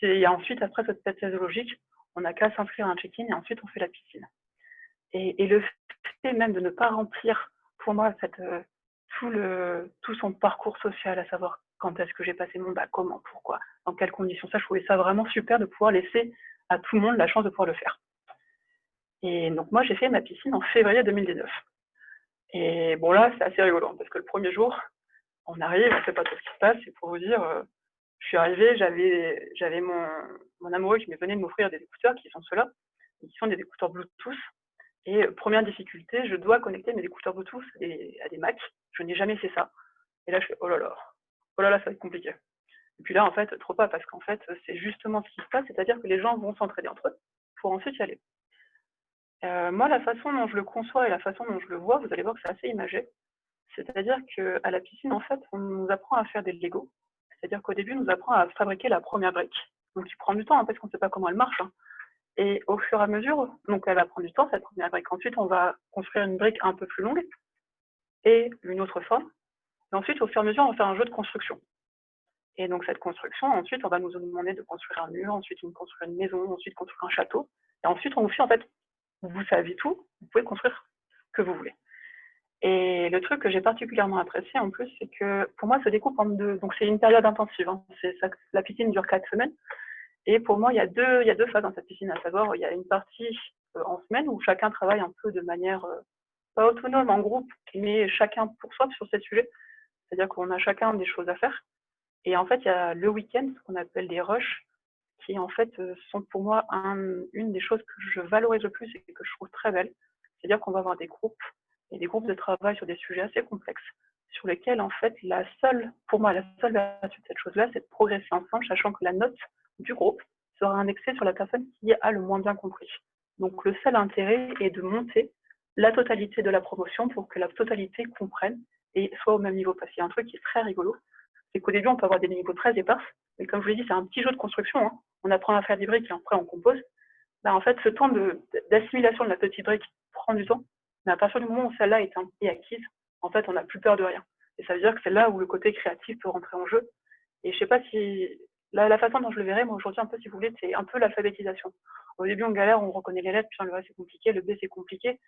Et ensuite, après ce test zoologique, on n'a qu'à s'inscrire à un check-in et ensuite on fait la piscine. Et le fait même de ne pas remplir, pour moi, tout son parcours social, à savoir quand est-ce que j'ai passé mon bac, comment, pourquoi, dans quelles conditions, ça, je trouvais ça vraiment super de pouvoir laisser à tout le monde la chance de pouvoir le faire. Et donc moi, j'ai fait ma piscine en février 2019. Et bon là, c'est assez rigolo, parce que le premier jour, on arrive, on ne sait pas tout ce qui se passe, et pour vous dire, je suis arrivée, j'avais mon amoureux qui venait de m'offrir des écouteurs, qui sont ceux-là, qui sont des écouteurs Bluetooth. Et première difficulté, je dois connecter mes écouteurs Bluetooth à des Mac. Je n'ai jamais fait ça. Et là, je fais oh là là, ça va être compliqué. Et puis là, en fait, trop pas, parce qu'en fait, c'est justement ce qui se passe, c'est-à-dire que les gens vont s'entraider entre eux pour ensuite y aller. Moi, la façon dont je le conçois et la façon dont je le vois, vous allez voir que c'est assez imagé. C'est-à-dire qu'à la piscine, en fait, on nous apprend à faire des Lego. C'est-à-dire qu'au début, on nous apprend à fabriquer la première brique. Donc, il prend du temps, parce qu'on ne sait pas comment elle marche. Et au fur et à mesure, donc elle va prendre du temps, cette première brique. Ensuite, on va construire une brique un peu plus longue et une autre forme. Et ensuite, au fur et à mesure, on va faire un jeu de construction. Et donc, cette construction, ensuite, on va nous demander de construire un mur, ensuite, construire une maison, ensuite, construire un château. Et ensuite, on vous fait, en fait, vous savez tout, vous pouvez construire ce que vous voulez. Et le truc que j'ai particulièrement apprécié, en plus, c'est que pour moi, ça se découpe en deux. Donc, c'est une période intensive. La piscine dure 4 semaines. Et pour moi, il y a deux phases dans cette piscine, à savoir, il y a une partie en semaine où chacun travaille un peu de manière pas autonome, en groupe, mais chacun pour soi sur ces sujets. C'est-à-dire qu'on a chacun des choses à faire. Et en fait, il y a le week-end, ce qu'on appelle des rushs, qui en fait sont pour moi une des choses que je valorise le plus et que je trouve très belle. C'est-à-dire qu'on va avoir des groupes et des groupes de travail sur des sujets assez complexes, sur lesquels en fait pour moi, la seule vertu de cette chose-là, c'est de progresser ensemble, sachant que la note du groupe sera indexée sur la personne qui a le moins bien compris. Donc le seul intérêt est de monter la totalité de la promotion pour que la totalité comprenne et soit au même niveau. Parce qu'il y a un truc qui est très rigolo, c'est qu'au début, on peut avoir des niveaux très éparses, mais comme je vous l'ai dit, c'est un petit jeu de construction, hein. On apprend à faire des briques et après on compose. Bah, en fait, ce temps d'assimilation de la petite brique prend du temps, mais à partir du moment où celle-là est acquise, en fait, on n'a plus peur de rien. Et ça veut dire que c'est là où le côté créatif peut rentrer en jeu. Et je sais pas si la façon dont je le verrai, moi aujourd'hui, un peu, si vous voulez, c'est un peu l'alphabétisation. Au début, on galère, on reconnaît les lettres, puis le A c'est compliqué, le B c'est compliqué.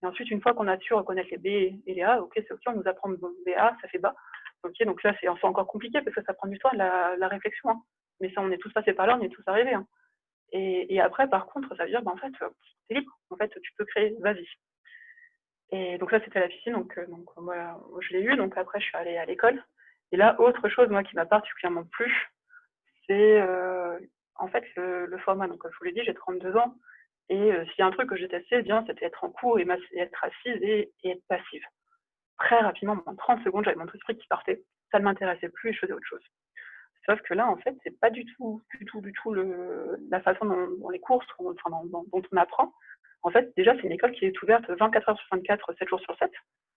Et ensuite, une fois qu'on a su reconnaître les B et les A, ok, c'est ok, on nous apprend BA, ça fait bas. Ok, donc là, c'est encore compliqué parce que ça prend du temps, la réflexion. Hein. Mais ça, on est tous passés par là, on est tous arrivés. Hein. Et après, par contre, ça veut dire, en fait, t'es libre. En fait, tu peux créer, vas-y. Et donc là, c'était à la piscine, donc moi, je l'ai eu. Donc après, je suis allée à l'école. Et là, autre chose, moi, qui m'a particulièrement plu, c'est en fait le format. Donc, comme je vous l'ai dit, j'ai 32 ans. Et s'il y a un truc que je détestais bien, c'était être en cours et être assise et être passive. Très rapidement, en 30 secondes, j'avais mon esprit qui partait. Ça ne m'intéressait plus et je faisais autre chose. Sauf que là, en fait, c'est pas du tout la façon dont les cours, dont on apprend. En fait, déjà, c'est une école qui est ouverte 24 heures sur 24, 7 jours sur 7,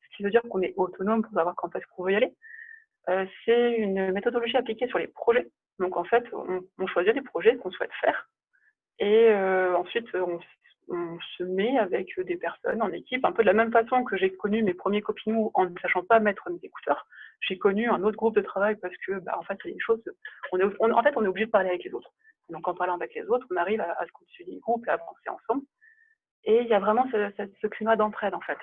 ce qui veut dire qu'on est autonome pour savoir quand est-ce qu'on veut y aller. C'est une méthodologie appliquée sur les projets. Donc, en fait, on choisit des projets qu'on souhaite faire et ensuite, on se met avec des personnes en équipe, un peu de la même façon que j'ai connu mes premiers copinous en ne sachant pas mettre mes écouteurs. J'ai connu un autre groupe de travail parce que, en fait, il y a des choses, on est obligé de parler avec les autres. Donc, en parlant avec les autres, on arrive à se constituer des groupes et à avancer ensemble. Et il y a vraiment ce climat d'entraide, en fait.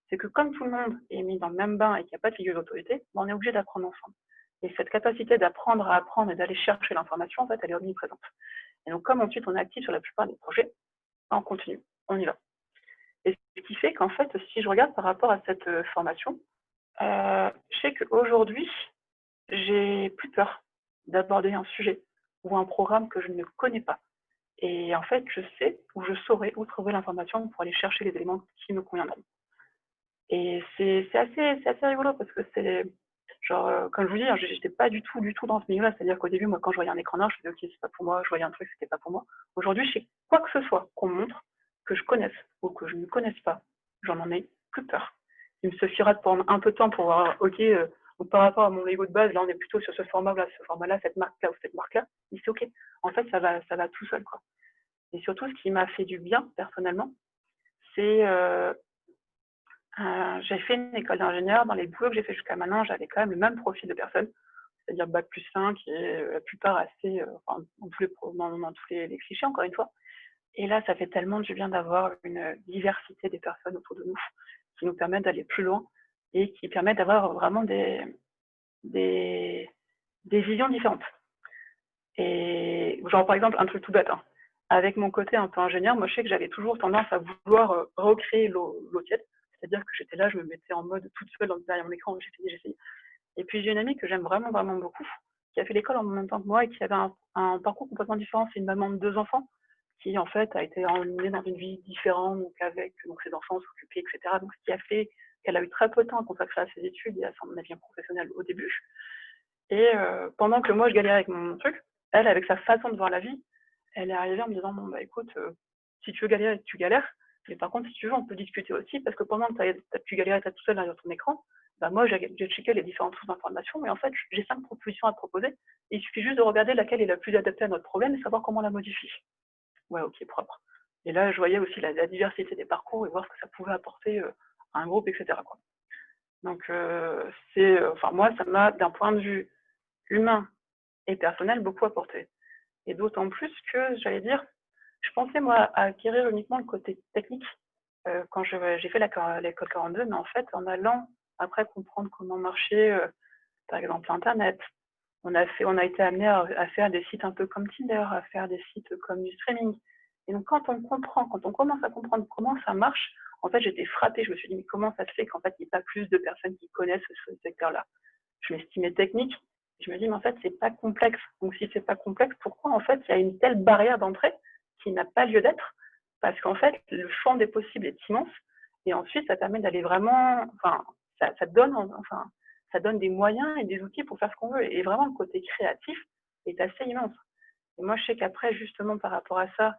C'est que comme tout le monde est mis dans le même bain et qu'il n'y a pas de figure d'autorité, on est obligé d'apprendre ensemble. Et cette capacité d'apprendre à apprendre et d'aller chercher l'information, en fait, elle est omniprésente. Et donc, comme ensuite on est actif sur la plupart des projets, on continue, on y va. Et ce qui fait qu'en fait, si je regarde par rapport à cette formation, je sais qu'aujourd'hui, j'ai plus peur d'aborder un sujet ou un programme que je ne connais pas. Et en fait, je sais ou je saurai où trouver l'information pour aller chercher les éléments qui me conviendront. Et c'est assez rigolo parce que c'est genre, comme je vous dis, hein, j'étais pas du tout dans ce milieu-là. C'est-à-dire qu'au début, moi, quand je voyais un écran noir, je me disais, ok, c'est pas pour moi, je voyais un truc, c'était pas pour moi. Aujourd'hui, je sais quoi que ce soit qu'on me montre, que je connaisse ou que je ne connaisse pas, j'en ai plus peur. Il me suffira de prendre un peu de temps pour voir, ok, donc par rapport à mon Lego de base, là, on est plutôt sur ce format-là, cette marque-là ou cette marque-là. Et c'est ok. En fait, ça va tout seul, quoi. Et surtout, ce qui m'a fait du bien, personnellement, c'est j'ai fait une école d'ingénieur. Dans les boulots que j'ai fait jusqu'à maintenant, j'avais quand même le même profil de personnes, c'est-à-dire bac+5 et la plupart assez, dans tous les clichés, encore une fois. Et là, ça fait tellement du bien d'avoir une diversité des personnes autour de nous qui nous permettent d'aller plus loin et qui permettent d'avoir vraiment des visions différentes. Et genre, par exemple, un truc tout bête, hein. Avec mon côté un peu ingénieur, moi, je sais que j'avais toujours tendance à vouloir recréer l'eau tiède. C'est-à-dire que j'étais là, je me mettais en mode toute seule derrière mon écran, j'essayais. Et puis j'ai une amie que j'aime vraiment, vraiment beaucoup, qui a fait l'école en même temps que moi et qui avait un parcours complètement différent. C'est une maman de 2 enfants qui, en fait, a été emmenée dans une vie différente, donc avec ses enfants s'occuper, etc. Donc, ce qui a fait qu'elle a eu très peu de temps à consacrer à ses études et à son avenir professionnel au début. Et pendant que moi, je galérais avec mon truc, elle, avec sa façon de voir la vie, elle est arrivée en me disant, bon, bah écoute, si tu veux galérer, tu galères. Mais par contre, si tu veux, on peut discuter aussi, parce que pendant que tu galérais tout seul derrière ton écran, bah moi, j'ai checké les différentes sources d'informations, et en fait, j'ai 5 propositions à te proposer. Et il suffit juste de regarder laquelle est la plus adaptée à notre problème et savoir comment la modifier. Ouais, ok, propre. Et là, je voyais aussi la diversité des parcours et voir ce que ça pouvait apporter à un groupe, etc., quoi. Donc, moi, ça m'a, d'un point de vue humain et personnel, beaucoup apporté. Et d'autant plus que, j'allais dire, je pensais, moi, à acquérir uniquement le côté technique quand j'ai fait l'école 42, mais en fait, en allant après comprendre comment marchait, par exemple, Internet, on a été amené à faire des sites un peu comme Tinder, à faire des sites comme du streaming. Et donc, quand on commence à comprendre comment ça marche, en fait, j'étais frappée. Je me suis dit, mais comment ça se fait qu'en fait, il n'y ait pas plus de personnes qui connaissent ce secteur-là? je m'estimais technique. Je me dis, mais en fait, c'est pas complexe. Donc, si c'est pas complexe, pourquoi, en fait, il y a une telle barrière d'entrée qui n'a pas lieu d'être? Parce qu'en fait, le champ des possibles est immense. Et ensuite, ça permet d'aller vraiment, enfin, ça donne des moyens et des outils pour faire ce qu'on veut. Et vraiment, le côté créatif est assez immense. Et moi, je sais qu'après, justement, par rapport à ça,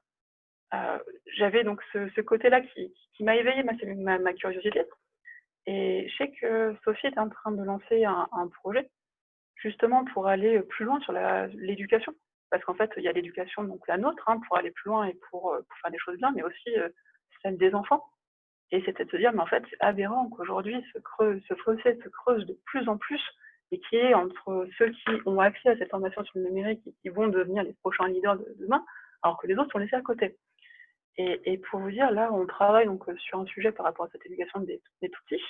j'avais donc ce côté-là qui m'a éveillé ma curiosité. Et je sais que Sophie est en train de lancer un projet justement pour aller plus loin sur l'éducation. Parce qu'en fait, il y a l'éducation, donc la nôtre, hein, pour aller plus loin et pour faire des choses bien, mais aussi celle des enfants. Et c'était de se dire, mais en fait, c'est aberrant qu'aujourd'hui, ce fossé se creuse de plus en plus et qui est entre ceux qui ont accès à cette formation sur le numérique et qui vont devenir les prochains leaders de demain, alors que les autres sont laissés à côté. Et pour vous dire, là, on travaille donc sur un sujet par rapport à cette éducation des tout-petits.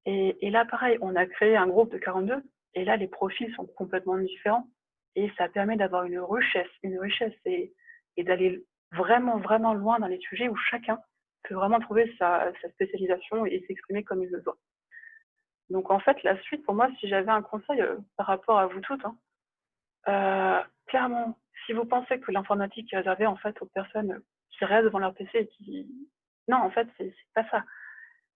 Et là, pareil, on a créé un groupe de 42, et là, les profils sont complètement différents. Et ça permet d'avoir une richesse et d'aller vraiment, vraiment loin dans les sujets où chacun peut vraiment trouver sa spécialisation et s'exprimer comme il le doit. Donc, en fait, la suite, pour moi, si j'avais un conseil par rapport à vous toutes, clairement, si vous pensez que l'informatique est réservée, en fait, aux personnes qui restent devant leur PC et qui... Non, en fait, c'est pas ça.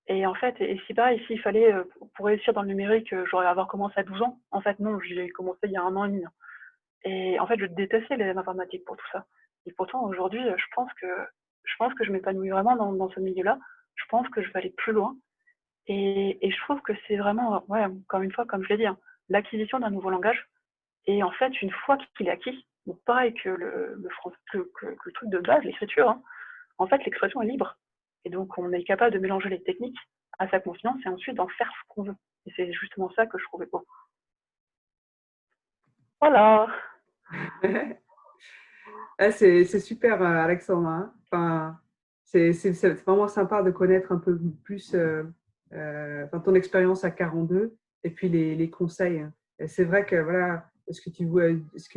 Et en fait, et si pareil, s'il fallait, pour réussir dans le numérique, j'aurais avoir commencé à 12 ans. En fait, non, j'ai commencé il y a 1 an et demi. Et en fait, je détestais l'informatique pour tout ça. Et pourtant, aujourd'hui, je pense que je m'épanouis vraiment dans ce milieu-là. Je pense que je vais aller plus loin. Et je trouve que c'est vraiment, ouais, encore une fois, comme je l'ai dit, hein, l'acquisition d'un nouveau langage. Et en fait, une fois qu'il est acquis, donc pareil que le truc de base, l'écriture, hein, en fait, l'expression est libre. Et donc, on est capable de mélanger les techniques à sa confiance et ensuite d'en faire ce qu'on veut. Et c'est justement ça que je trouvais beau. Voilà. C'est super, Alexandre, hein. Enfin, c'est vraiment sympa de connaître un peu plus ton expérience à 42 et puis les conseils. C'est vrai que voilà, ce que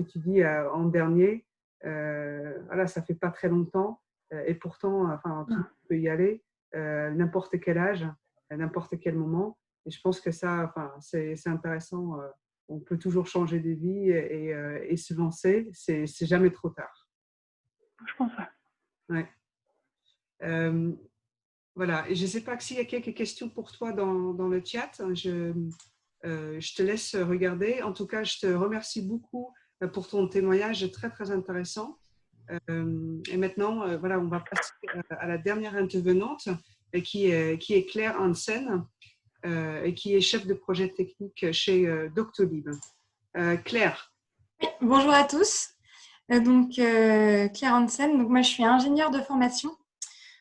tu dis en dernier, voilà, ça fait pas très longtemps et pourtant, enfin, tout le monde peut y aller, n'importe quel âge, à n'importe quel moment. Et je pense que ça, enfin, c'est intéressant. On peut toujours changer de vie et se lancer. C'est jamais trop tard. Je pense ça. Ouais. Voilà. Et je ne sais pas s'il y a quelques questions pour toi dans le chat. Je te laisse regarder. En tout cas, je te remercie beaucoup pour ton témoignage très, très intéressant. Et maintenant, voilà, on va passer à la dernière intervenante qui est Claire Hansen et qui est chef de projet technique chez Doctolib. Claire. Oui, bonjour à tous. Claire Hansen, donc moi je suis ingénieure de formation.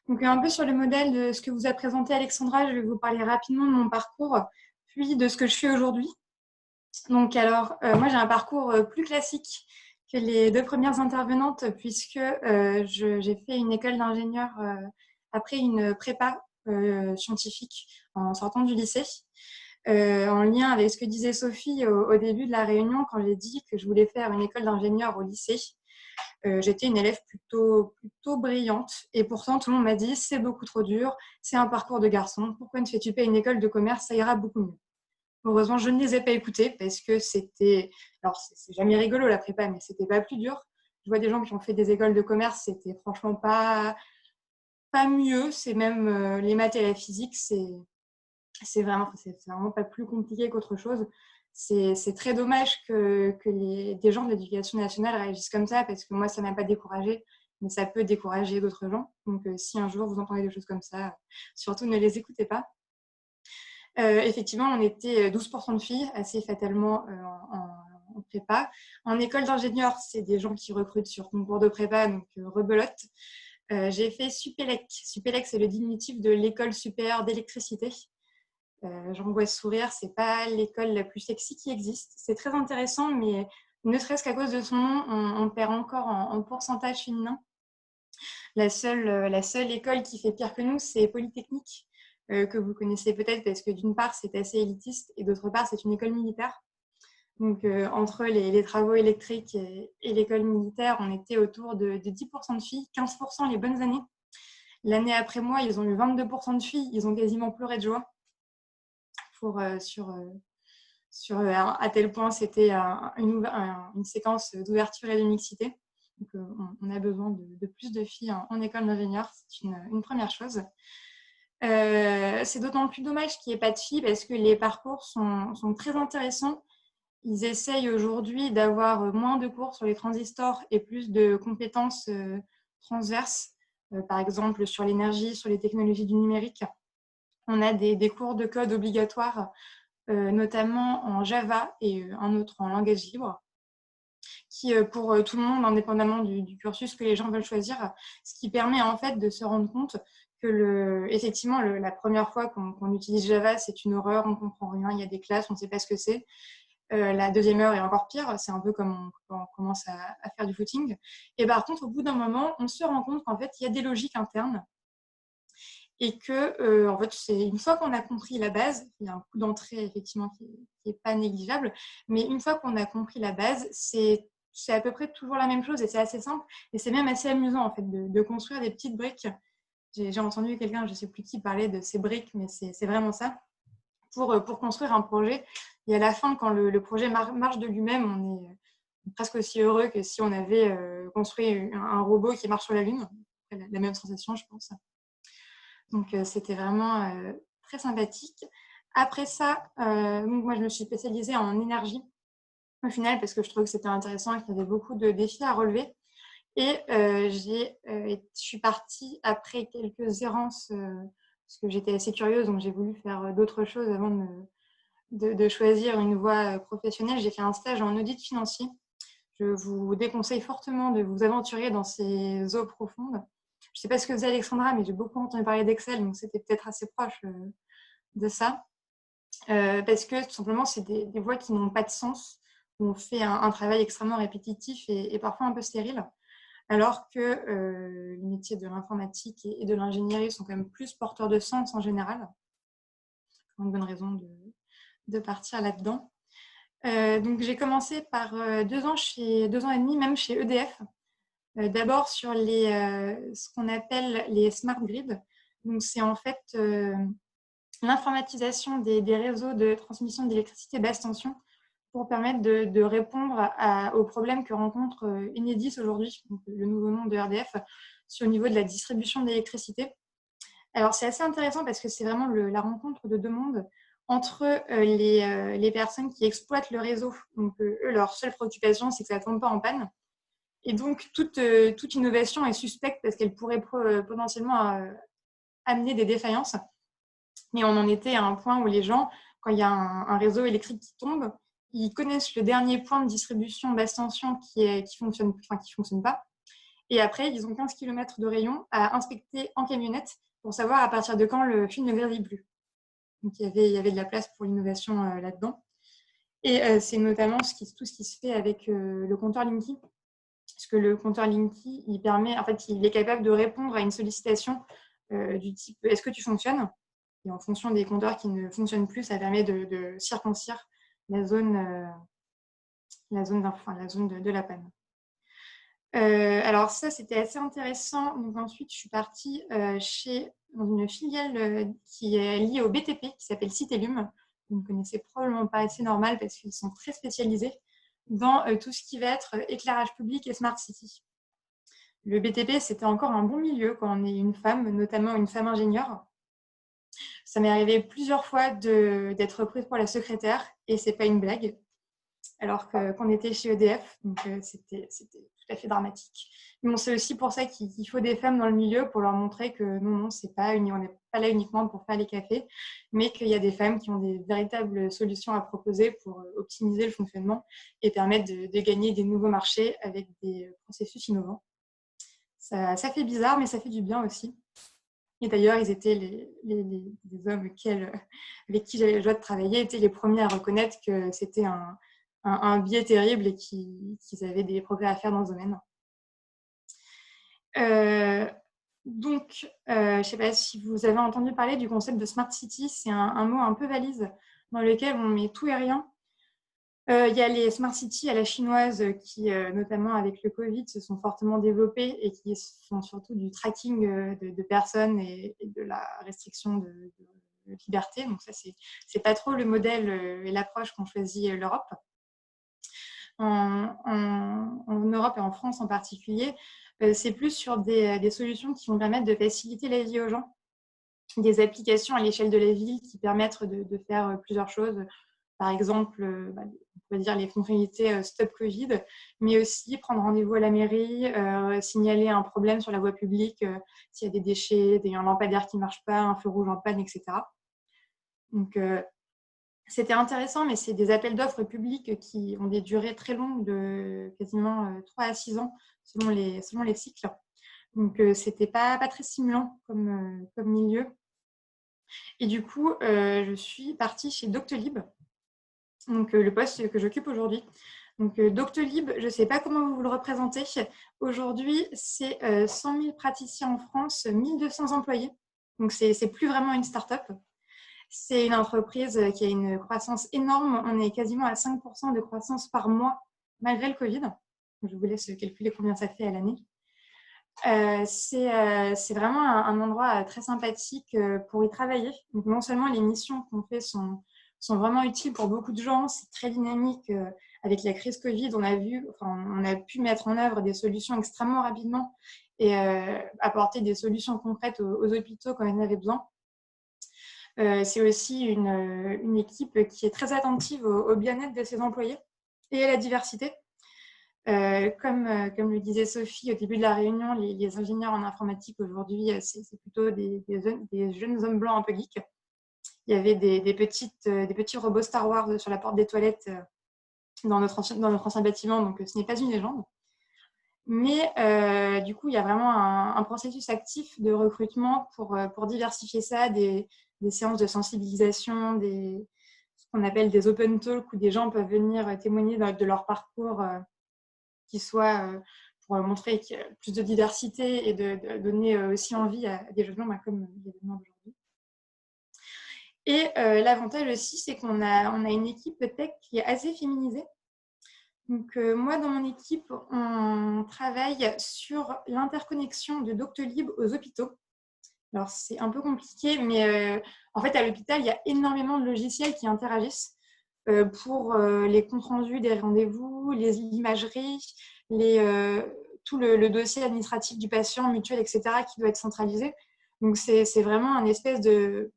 Donc un peu sur le modèle de ce que vous a présenté Alexandra, je vais vous parler rapidement de mon parcours, puis de ce que je fais aujourd'hui. Donc alors, moi j'ai un parcours plus classique que les 2 premières intervenantes, puisque j'ai fait une école d'ingénieur après une prépa scientifique en sortant du lycée. En lien avec ce que disait Sophie au début de la réunion, quand j'ai dit que je voulais faire une école d'ingénieur au lycée, j'étais une élève plutôt brillante. Et pourtant, tout le monde m'a dit, c'est beaucoup trop dur, c'est un parcours de garçon, pourquoi ne fais-tu pas une école de commerce, ça ira beaucoup mieux. Heureusement, je ne les ai pas écoutés parce que c'était... Alors, c'est jamais rigolo la prépa, mais c'était pas plus dur. Je vois des gens qui ont fait des écoles de commerce, c'était franchement pas mieux. C'est même les maths et la physique, c'est vraiment pas plus compliqué qu'autre chose. C'est très dommage que des gens de l'éducation nationale réagissent comme ça, parce que moi, ça ne m'a pas découragée, mais ça peut décourager d'autres gens. Donc, si un jour vous entendez des choses comme ça, surtout ne les écoutez pas. Effectivement, on était 12% de filles, assez fatalement en prépa. En école d'ingénieur, c'est des gens qui recrutent sur concours de prépa, donc rebelote. J'ai fait Supélec. Supélec, c'est le diminutif de l'école supérieure d'électricité. J'en vois sourire, c'est pas l'école la plus sexy qui existe. C'est très intéressant, mais ne serait-ce qu'à cause de son nom, on perd encore en pourcentage féminin. La seule école qui fait pire que nous, c'est Polytechnique, que vous connaissez peut-être parce que d'une part, c'est assez élitiste et d'autre part, c'est une école militaire. Donc, entre les travaux électriques et l'école militaire, on était autour de 10% de filles, 15% les bonnes années. L'année après moi, ils ont eu 22% de filles, ils ont quasiment pleuré de joie sur à tel point c'était une séquence d'ouverture et de mixité. Donc, on a besoin de plus de filles en école d'ingénieur, c'est une première chose. C'est d'autant plus dommage qu'il n'y ait pas de filles parce que les parcours sont très intéressants. Ils essayent aujourd'hui d'avoir moins de cours sur les transistors et plus de compétences transverses, par exemple sur l'énergie, sur les technologies du numérique. On a des cours de code obligatoires, notamment en Java et un autre en langage libre, qui, pour tout le monde, indépendamment du cursus que les gens veulent choisir, ce qui permet en fait de se rendre compte que effectivement, la première fois qu'on utilise Java, c'est une horreur, on ne comprend rien, il y a des classes, on ne sait pas ce que c'est. La deuxième heure est encore pire, c'est un peu comme quand on commence à faire du footing. Et par contre, au bout d'un moment, on se rend compte qu'en fait, il y a des logiques internes et que, en fait, c'est une fois qu'on a compris la base, il y a un coût d'entrée effectivement qui n'est pas négligeable, mais une fois qu'on a compris la base, c'est à peu près toujours la même chose et c'est assez simple et c'est même assez amusant en fait de construire des petites briques. J'ai entendu quelqu'un, je ne sais plus qui, parler de ces briques, mais c'est vraiment ça. Pour construire un projet, et à la fin, quand le projet marche de lui-même, on est presque aussi heureux que si on avait construit un robot qui marche sur la Lune. La même sensation, je pense. Donc, c'était vraiment très sympathique. Après ça, moi, je me suis spécialisée en énergie, au final, parce que je trouvais que c'était intéressant et qu'il y avait beaucoup de défis à relever. Et je suis partie après quelques errances, parce que j'étais assez curieuse, donc j'ai voulu faire d'autres choses avant de choisir une voie professionnelle. J'ai fait un stage en audit financier. Je vous déconseille fortement de vous aventurer dans ces eaux profondes. Je ne sais pas ce que faisait Alexandra, mais j'ai beaucoup entendu parler d'Excel, donc c'était peut-être assez proche de ça. Parce que tout simplement, c'est des voies qui n'ont pas de sens, où on fait un travail extrêmement répétitif et parfois un peu stérile, alors que les métiers de l'informatique et de l'ingénierie sont quand même plus porteurs de sens en général. C'est une bonne raison de partir là-dedans. Donc, j'ai commencé par 2 ans et demi même chez EDF. D'abord sur ce qu'on appelle les smart grids. Donc, c'est en fait l'informatisation des réseaux de transmission d'électricité basse tension pour permettre de répondre aux problèmes que rencontre Enedis aujourd'hui, le nouveau nom de RDF, sur le niveau de la distribution d'électricité. Alors, c'est assez intéressant parce que c'est vraiment la rencontre de deux mondes entre les personnes qui exploitent le réseau. Donc, eux, leur seule préoccupation, c'est que ça ne tombe pas en panne. Et donc, toute innovation est suspecte parce qu'elle pourrait potentiellement amener des défaillances. Mais on en était à un point où les gens, quand il y a un réseau électrique qui tombe, ils connaissent le dernier point de distribution basse tension qui fonctionne pas. Et après, ils ont 15 km de rayon à inspecter en camionnette pour savoir à partir de quand le fil ne grésille plus. Donc, il y avait de la place pour l'innovation là-dedans. Et c'est notamment tout ce qui se fait avec le compteur Linky. Parce que le compteur Linky, il est capable de répondre à une sollicitation du type « Est-ce que tu fonctionnes ?» Et en fonction des compteurs qui ne fonctionnent plus, ça permet de circoncire la zone de la panne. Alors ça, c'était assez intéressant. Donc ensuite, je suis partie dans une filiale qui est liée au BTP, qui s'appelle Citellum. Vous ne connaissez probablement pas, c'est normal parce qu'ils sont très spécialisés dans tout ce qui va être éclairage public et smart city. Le BTP, c'était encore un bon milieu quand on est une femme, notamment une femme ingénieure. Ça m'est arrivé plusieurs fois d'être prise pour la secrétaire et c'est pas une blague. Alors qu'on était chez EDF, donc c'était tout à fait dramatique. Mais bon, c'est aussi pour ça qu'il faut des femmes dans le milieu pour leur montrer que non, on n'est pas là uniquement pour faire les cafés, mais qu'il y a des femmes qui ont des véritables solutions à proposer pour optimiser le fonctionnement et permettre de gagner des nouveaux marchés avec des processus innovants. Ça fait bizarre, mais ça fait du bien aussi. Et d'ailleurs, ils étaient les hommes avec qui j'avais la joie de travailler, étaient les premiers à reconnaître que c'était un biais terrible et qu'ils avaient des progrès à faire dans ce domaine. Donc, je ne sais pas si vous avez entendu parler du concept de Smart City. C'est un mot un peu valise dans lequel on met tout et rien. Il y a les Smart City à la chinoise qui, notamment avec le Covid, se sont fortement développées et qui font surtout du tracking de personnes et de la restriction de liberté. Donc ça, c'est pas trop le modèle et l'approche qu'ont choisi l'Europe. En Europe et en France en particulier, c'est plus sur des solutions qui vont permettre de faciliter la vie aux gens. Des applications à l'échelle de la ville qui permettent de faire plusieurs choses. Par exemple, on peut dire les fonctionnalités Stop Covid, mais aussi prendre rendez-vous à la mairie, signaler un problème sur la voie publique, s'il y a des déchets, un lampadaire qui ne marche pas, un feu rouge en panne, etc. Donc, c'était intéressant, mais c'est des appels d'offres publics qui ont des durées très longues, de quasiment 3 à 6 ans, selon les cycles. Donc, c'était pas très stimulant comme milieu. Et du coup, je suis partie chez Doctolib, donc le poste que j'occupe aujourd'hui. Donc, Doctolib, je ne sais pas comment vous le représentez. Aujourd'hui, c'est 100 000 praticiens en France, 1200 employés. Donc, c'est plus vraiment une start-up. C'est une entreprise qui a une croissance énorme. On est quasiment à 5% de croissance par mois, malgré le Covid. Je vous laisse calculer combien ça fait à l'année. C'est vraiment un endroit très sympathique pour y travailler. Donc, non seulement les missions qu'on fait sont vraiment utiles pour beaucoup de gens, c'est très dynamique. Avec la crise Covid, on a pu mettre en œuvre des solutions extrêmement rapidement et apporter des solutions concrètes aux hôpitaux quand ils en avaient besoin. C'est aussi une équipe qui est très attentive au bien-être de ses employés et à la diversité. Comme le disait Sophie au début de la réunion, les ingénieurs en informatique aujourd'hui, c'est plutôt des jeunes hommes blancs un peu geeks. Il y avait des petits robots Star Wars sur la porte des toilettes dans notre ancien bâtiment, donc ce n'est pas une légende. Mais du coup, il y a vraiment un processus actif de recrutement pour diversifier ça, des séances de sensibilisation, ce qu'on appelle des open talks où des gens peuvent venir témoigner de leur parcours qui soit pour montrer qu'il y a plus de diversité et de donner aussi envie à des jeunes gens comme l'événement d'aujourd'hui. Et l'avantage aussi, c'est qu'on a une équipe tech qui est assez féminisée. Donc, moi, dans mon équipe, on travaille sur l'interconnexion de Doctolib aux hôpitaux. Alors, c'est un peu compliqué, mais en fait, à l'hôpital, il y a énormément de logiciels qui interagissent pour les comptes rendus des rendez-vous, l'imagerie, tout le dossier administratif du patient, mutuel, etc., qui doit être centralisé. Donc, c'est vraiment un espèce de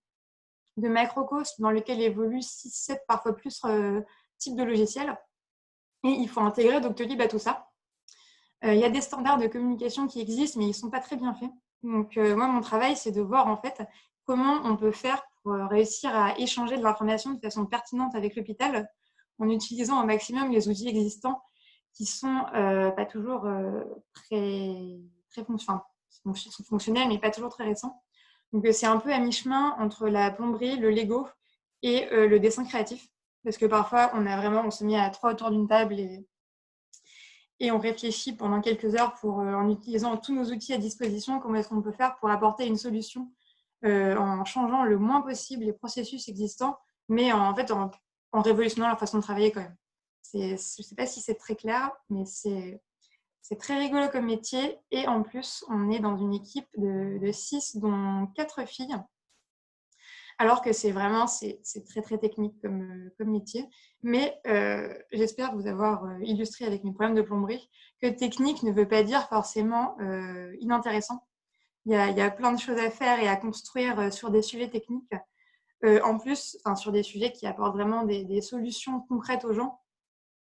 macrocosme dans lequel évoluent 6, 7, parfois plus types de logiciels. Et il faut intégrer Doctolib à tout ça. Il y a des standards de communication qui existent, mais ils ne sont pas très bien faits. Donc, moi, mon travail, c'est de voir en fait comment on peut faire pour réussir à échanger de l'information de façon pertinente avec l'hôpital en utilisant au maximum les outils existants qui ne sont pas toujours très fonctionnels, mais pas toujours très récents. Donc, c'est un peu à mi-chemin entre la plomberie, le Lego et le dessin créatif. Parce que parfois, on se met à 3 autour d'une table et on réfléchit pendant quelques heures en utilisant tous nos outils à disposition, comment est-ce qu'on peut faire pour apporter une solution en changeant le moins possible les processus existants, mais en révolutionnant la façon de travailler quand même. Je ne sais pas si c'est très clair, mais c'est très rigolo comme métier. Et en plus, on est dans une équipe de 6, dont 4 filles. Alors que c'est très, très technique comme métier. Mais j'espère vous avoir illustré avec mes problèmes de plomberie que technique ne veut pas dire forcément inintéressant. Il y a plein de choses à faire et à construire sur des sujets techniques. En plus, sur des sujets qui apportent vraiment des solutions concrètes aux gens.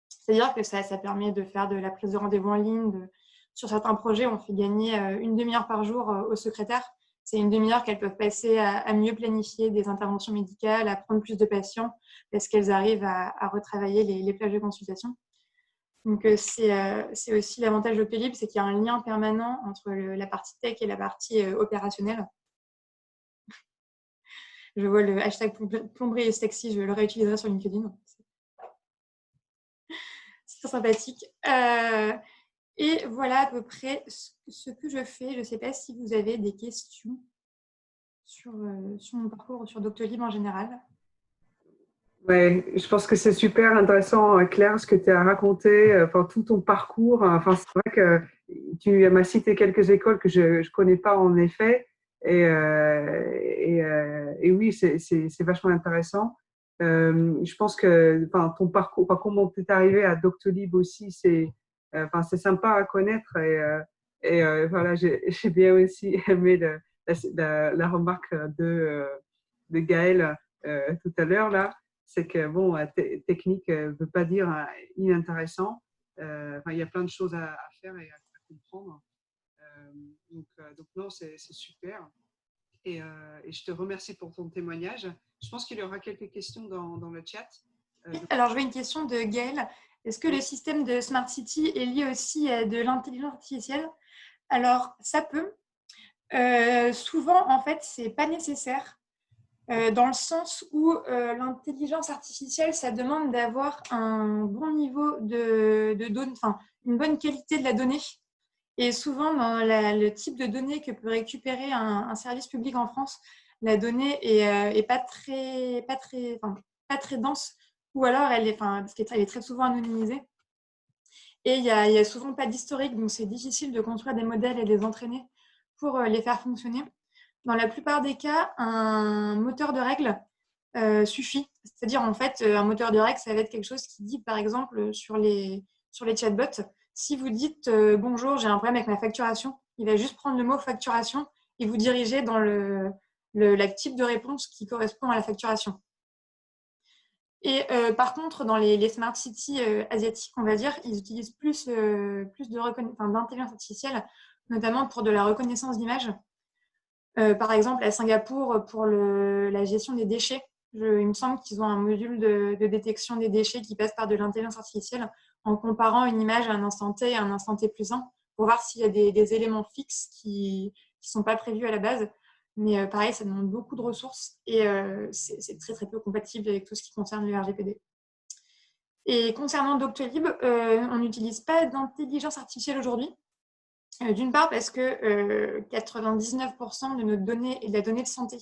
C'est-à-dire que ça permet de faire de la prise de rendez-vous en ligne. Sur certains projets, on fait gagner une demi-heure par jour aux secrétaires. C'est une demi-heure qu'elles peuvent passer à mieux planifier des interventions médicales, à prendre plus de patients, parce qu'elles arrivent à retravailler les plages de consultation. Donc, c'est aussi l'avantage de Doctolib, c'est qu'il y a un lien permanent entre la partie tech et la partie opérationnelle. Je vois le hashtag plomberie est sexy, je le réutiliserai sur LinkedIn. C'est très sympathique. Et voilà à peu près ce que je fais. Je ne sais pas si vous avez des questions sur mon parcours ou sur Doctolib en général. Ouais, je pense que c'est super intéressant, Claire, ce que tu as raconté, tout ton parcours. C'est vrai que tu m'as cité quelques écoles que je ne connais pas en effet. Et oui, c'est vachement intéressant. Je pense que ton parcours, comment tu es arrivé à Doctolib aussi, c'est sympa à connaître. Voilà, j'ai bien aussi aimé la remarque de Gaël tout à l'heure là. C'est que bon, technique ne veut pas dire inintéressant. Il y a plein de choses à faire et à comprendre. Donc non, c'est super. Et je te remercie pour ton témoignage. Je pense qu'il y aura quelques questions dans le chat. Alors, je vois une question de Gaëlle. Est-ce que le système de Smart City est lié aussi à de l'intelligence artificielle? Alors, ça peut. Souvent, en fait, ce n'est pas nécessaire. Dans le sens où l'intelligence artificielle, ça demande d'avoir un bon niveau de données, enfin, une bonne qualité de la donnée. Et souvent, dans le type de données que peut récupérer un service public en France, la donnée est pas très dense, ou alors parce qu'elle est très souvent anonymisée. Et il y a souvent pas d'historique, donc c'est difficile de construire des modèles et de les entraîner pour les faire fonctionner. Dans la plupart des cas, un moteur de règles suffit. C'est-à-dire, en fait, un moteur de règles, ça va être quelque chose qui dit, par exemple, sur les chatbots, si vous dites bonjour, j'ai un problème avec ma facturation, il va juste prendre le mot facturation et vous diriger dans le type de réponse qui correspond à la facturation. Et par contre, dans les smart cities asiatiques, on va dire, ils utilisent plus d'intelligence artificielle, notamment pour de la reconnaissance d'images. Par exemple, à Singapour, pour la gestion des déchets, il me semble qu'ils ont un module de détection des déchets qui passe par de l'intelligence artificielle en comparant une image à un instant T et à un instant T plus 1 pour voir s'il y a des éléments fixes qui ne sont pas prévus à la base. Mais pareil, ça demande beaucoup de ressources et c'est très très peu compatible avec tout ce qui concerne le RGPD. Et concernant Doctolib, on n'utilise pas d'intelligence artificielle aujourd'hui. D'une part parce que 99% de notre donnée est de la donnée de santé,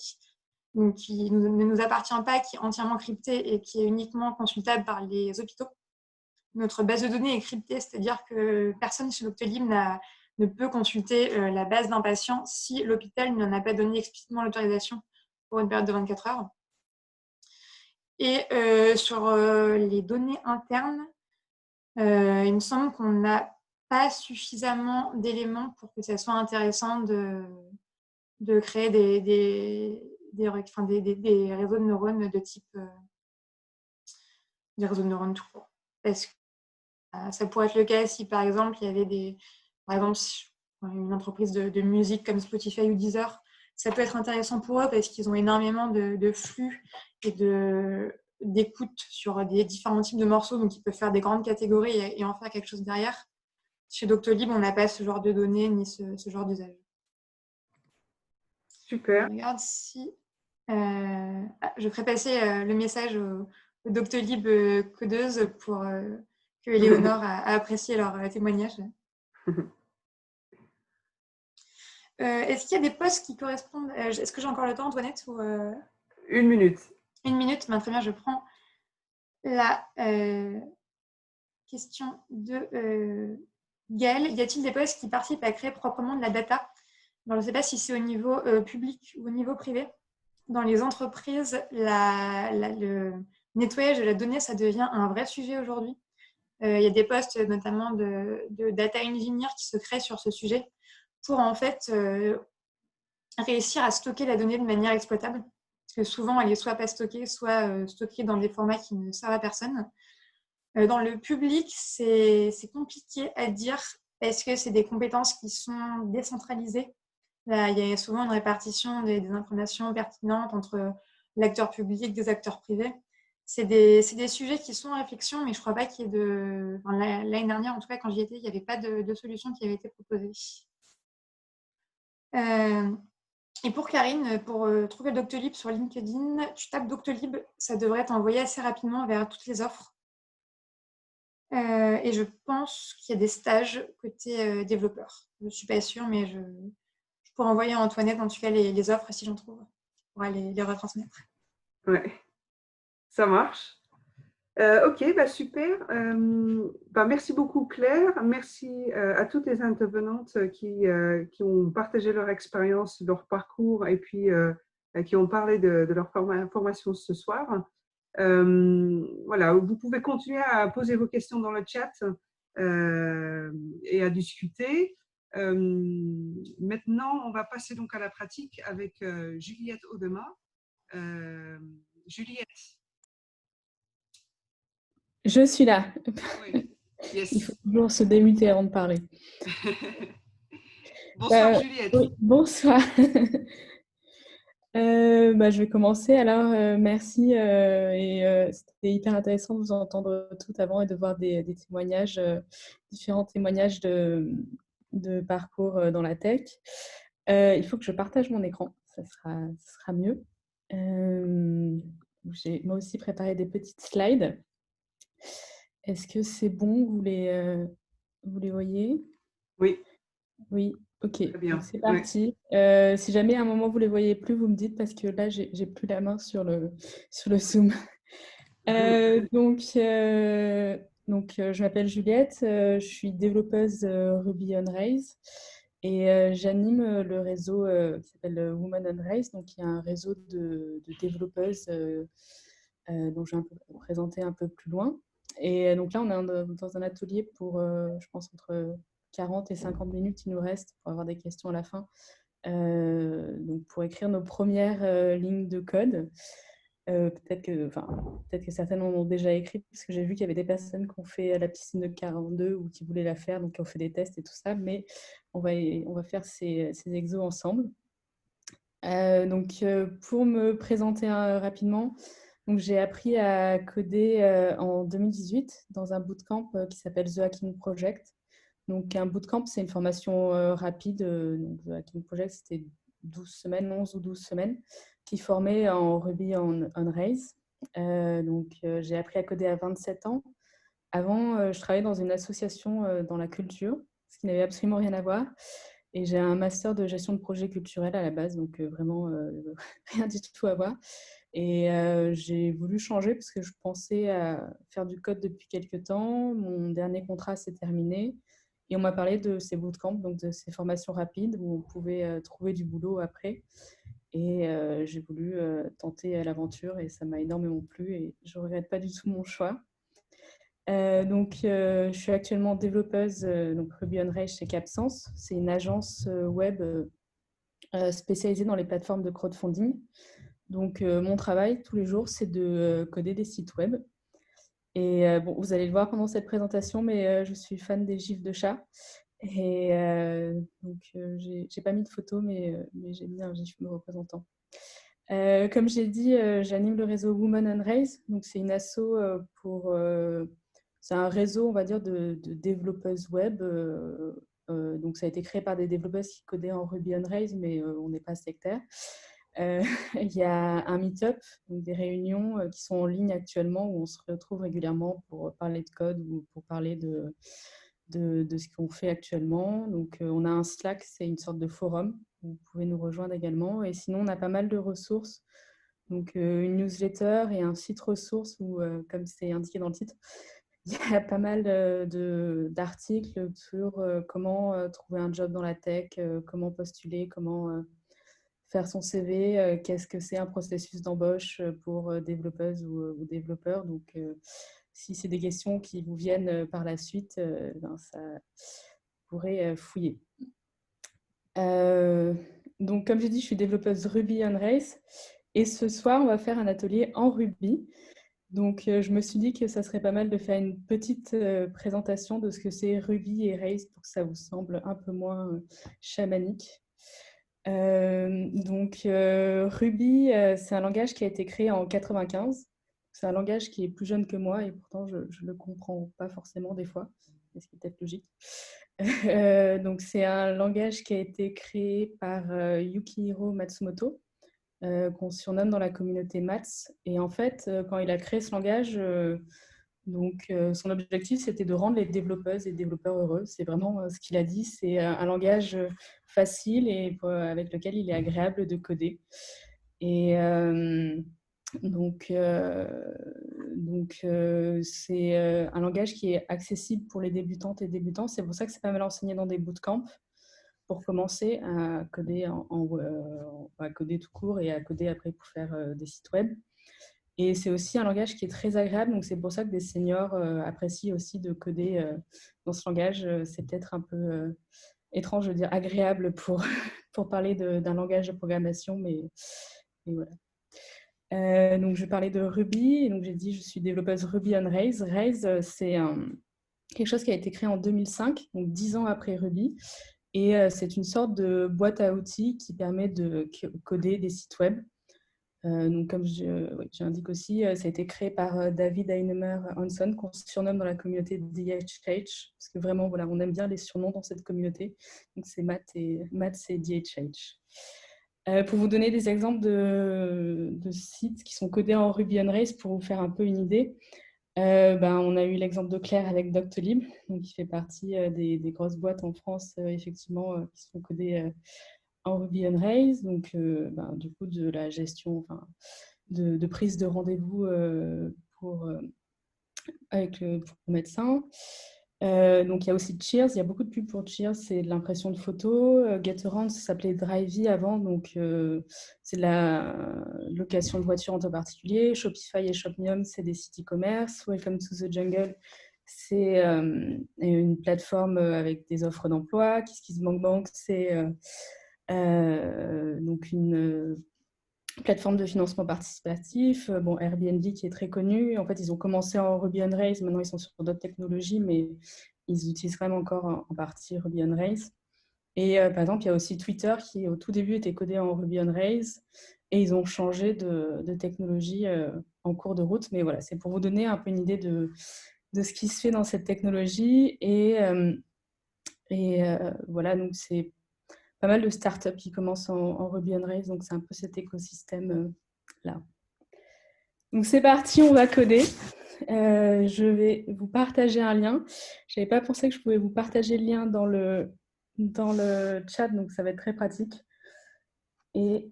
donc qui ne nous appartient pas, qui est entièrement cryptée et qui est uniquement consultable par les hôpitaux. Notre base de données est cryptée, c'est-à-dire que personne chez Doctolib ne peut consulter la base d'un patient si l'hôpital n'en a pas donné explicitement l'autorisation pour une période de 24 heures. Et sur les données internes, il me semble qu'on n'a pas suffisamment d'éléments pour que ça soit intéressant de créer des réseaux de neurones de type des réseaux de neurones tout court. Parce que ça pourrait être le cas si, par exemple, il y avait une entreprise de musique comme Spotify ou Deezer. Ça peut être intéressant pour eux parce qu'ils ont énormément de flux et d'écoute sur des différents types de morceaux, donc ils peuvent faire des grandes catégories et en faire quelque chose derrière. Chez Doctolib, on n'a pas ce genre de données ni ce genre d'usage. Super. Je regarde si... je ferai passer le message aux Doctolib codeuses pour que Éléonore a apprécié leur témoignage. Est-ce qu'il y a des postes qui correspondent... Est-ce que j'ai encore le temps, Antoinette ou, 1 minute. 1 minute, très bien, je prends la question de Gaëlle. Y a-t-il des postes qui participent à créer proprement de la data? Alors, je ne sais pas si c'est au niveau public ou au niveau privé. Dans les entreprises, le nettoyage de la donnée, ça devient un vrai sujet aujourd'hui. Il y a des postes notamment de data engineer qui se créent sur ce sujet pour en fait réussir à stocker la donnée de manière exploitable. Parce que souvent, elle est soit pas stockée, soit stockée dans des formats qui ne servent à personne. Dans le public, c'est compliqué à dire parce que c'est des compétences qui sont décentralisées. Là, il y a souvent une répartition des informations pertinentes entre l'acteur public, des acteurs privés. C'est des sujets qui sont en réflexion, mais je ne crois pas qu'il y ait de... Enfin, l'année dernière, en tout cas, quand j'y étais, il n'y avait pas de solution qui avait été proposée. Et pour Karine, pour trouver Doctolib sur LinkedIn, tu tapes Doctolib, ça devrait t'envoyer assez rapidement vers toutes les offres. Et je pense qu'il y a des stages côté développeur. Je ne suis pas sûre, mais je pourrais envoyer à Antoinette en tout cas les offres si j'en trouve. Je pourrais les retransmettre. Ouais, ça marche. Ok, bah super. Bah merci beaucoup Claire. Merci à toutes les intervenantes qui ont partagé leur expérience, leur parcours et puis qui ont parlé de leur formation ce soir. Voilà, vous pouvez continuer à poser vos questions dans le chat et à discuter. Maintenant, on va passer donc à la pratique avec Juliette Audema. Juliette. Je suis là. Oui. Yes. Il faut toujours se démuter avant de parler. Bonsoir Juliette. Oui, bonsoir. Je vais commencer. Alors, merci. C'était hyper intéressant de vous entendre tout avant et de voir des témoignages, différents témoignages de parcours dans la tech. Il faut que je partage mon écran, ça sera mieux. J'ai moi aussi préparé des petites slides. Est-ce que c'est bon? Vous les voyez? Oui. Oui, ok. Très bien. Donc c'est parti. Si jamais à un moment vous les voyez plus, vous me dites parce que là j'ai plus la main sur le Zoom. Je m'appelle Juliette, je suis développeuse Ruby on Rails et j'anime le réseau qui s'appelle Women on Rails, donc il y a un réseau de développeuses dont je vais vous présenter un peu plus loin. Et donc là, on est dans un atelier pour, je pense, entre 40 et 50 minutes, il nous reste pour avoir des questions à la fin. Donc pour écrire nos premières lignes de code. Peut-être que certaines en ont déjà écrit, parce que j'ai vu qu'il y avait des personnes qui ont fait la piscine de 42 ou qui voulaient la faire, donc qui ont fait des tests et tout ça, mais on va faire ces exos ensemble. Pour me présenter rapidement, j'ai appris à coder en 2018 dans un bootcamp qui s'appelle The Hacking Project. Donc un bootcamp, c'est une formation rapide. The Hacking Project, c'était 11 ou 12 semaines, qui formait en Ruby on Rails. J'ai appris à coder à 27 ans. Avant, je travaillais dans une association dans la culture, ce qui n'avait absolument rien à voir. Et j'ai un master de gestion de projet culturel à la base, donc vraiment rien du tout à voir. Et j'ai voulu changer parce que je pensais à faire du code depuis quelques temps. Mon dernier contrat s'est terminé. Et on m'a parlé de ces bootcamps, donc de ces formations rapides où on pouvait trouver du boulot après. Et j'ai voulu tenter l'aventure et ça m'a énormément plu et je ne regrette pas du tout mon choix. Je suis actuellement développeuse Ruby on Rails chez Capsense. C'est une agence web spécialisée dans les plateformes de crowdfunding. Donc, mon travail tous les jours, c'est de coder des sites web. Et vous allez le voir pendant cette présentation, mais je suis fan des gifs de chat. Et j'ai pas mis de photo, mais j'ai mis un gif me représentant. Comme j'ai dit, j'anime le réseau Women on Rails. Donc, c'est une asso c'est un réseau, on va dire, de développeuses web. Donc, ça a été créé par des développeuses qui codaient en Ruby on Rails, mais on n'est pas sectaire. Il y a un meet-up, donc des réunions qui sont en ligne actuellement où on se retrouve régulièrement pour parler de code ou pour parler de ce qu'on fait actuellement. Donc, on a un Slack, c'est une sorte de forum. Vous pouvez nous rejoindre également. Et sinon, on a pas mal de ressources. Donc, une newsletter et un site ressources où, comme c'est indiqué dans le titre, il y a pas mal d'articles sur comment trouver un job dans la tech, comment postuler, comment faire son CV, qu'est-ce que c'est un processus d'embauche pour développeuses ou développeurs. Donc, si c'est des questions qui vous viennent par la suite, ça pourrait fouiller. Donc, comme j'ai dit, je suis développeuse Ruby on Rails. Et ce soir, on va faire un atelier en Ruby. Donc, je me suis dit que ça serait pas mal de faire une petite présentation de ce que c'est Ruby et Rails pour que ça vous semble un peu moins chamanique. Ruby, c'est un langage qui a été créé en 95. C'est un langage qui est plus jeune que moi et pourtant je ne le comprends pas forcément des fois, ce qui est peut-être logique. Donc c'est un langage qui a été créé par Yukihiro Matsumoto, qu'on surnomme dans la communauté Mats. Et en fait, quand il a créé ce langage, son objectif, c'était de rendre les développeuses et développeurs heureux. C'est vraiment ce qu'il a dit. C'est un langage facile et avec lequel il est agréable de coder. Et C'est un langage qui est accessible pour les débutantes et débutants. C'est pour ça que c'est pas mal enseigné dans des bootcamps pour commencer à coder, à coder tout court et à coder après pour faire des sites web. Et c'est aussi un langage qui est très agréable, donc c'est pour ça que des seniors apprécient aussi de coder dans ce langage. C'est peut-être un peu étrange de dire agréable pour, pour parler d'un langage de programmation, mais voilà. Donc, je parlais de Ruby. Donc, j'ai dit je suis développeuse Ruby on Rails. Rails, c'est quelque chose qui a été créé en 2005, donc 10 ans après Ruby. Et c'est une sorte de boîte à outils qui permet de coder des sites web. Donc, comme j'indique aussi, ça a été créé par David Heinemeier Hansson, qu'on surnomme dans la communauté DHH, parce que vraiment, voilà, on aime bien les surnoms dans cette communauté. Donc, c'est Matt et DHH. Pour vous donner des exemples de sites qui sont codés en Ruby on Rails pour vous faire un peu une idée, on a eu l'exemple de Claire avec Doctolib, donc qui fait partie des grosses boîtes en France, effectivement, qui sont codées en Ruby on Rails. Donc, du coup, de la gestion, de prise de rendez-vous pour le médecin. Donc, il y a aussi Cheers, il y a beaucoup de pubs pour Cheers, c'est de l'impression de photos. Getaround, ça s'appelait Drivey avant, donc c'est de la location de voitures en temps particulier. Shopify et Shopmium, c'est des sites e-commerce. Welcome to the Jungle, c'est une plateforme avec des offres d'emploi. KissKissBankBank, c'est donc une plateforme de financement participatif. Airbnb qui est très connu. En fait, ils ont commencé en Ruby on Rails. Maintenant, ils sont sur d'autres technologies, mais ils utilisent quand même encore en partie Ruby on Rails. Et par exemple, il y a aussi Twitter qui, au tout début, était codé en Ruby on Rails. Et ils ont changé de technologie en cours de route. Mais voilà, c'est pour vous donner un peu une idée de ce qui se fait dans cette technologie. Et voilà, donc c'est pas mal de startups qui commencent en Ruby on Rails, donc c'est un peu cet écosystème-là. Donc c'est parti, on va coder. Je vais vous partager un lien. Je n'avais pas pensé que je pouvais vous partager le lien dans le chat, donc ça va être très pratique. Et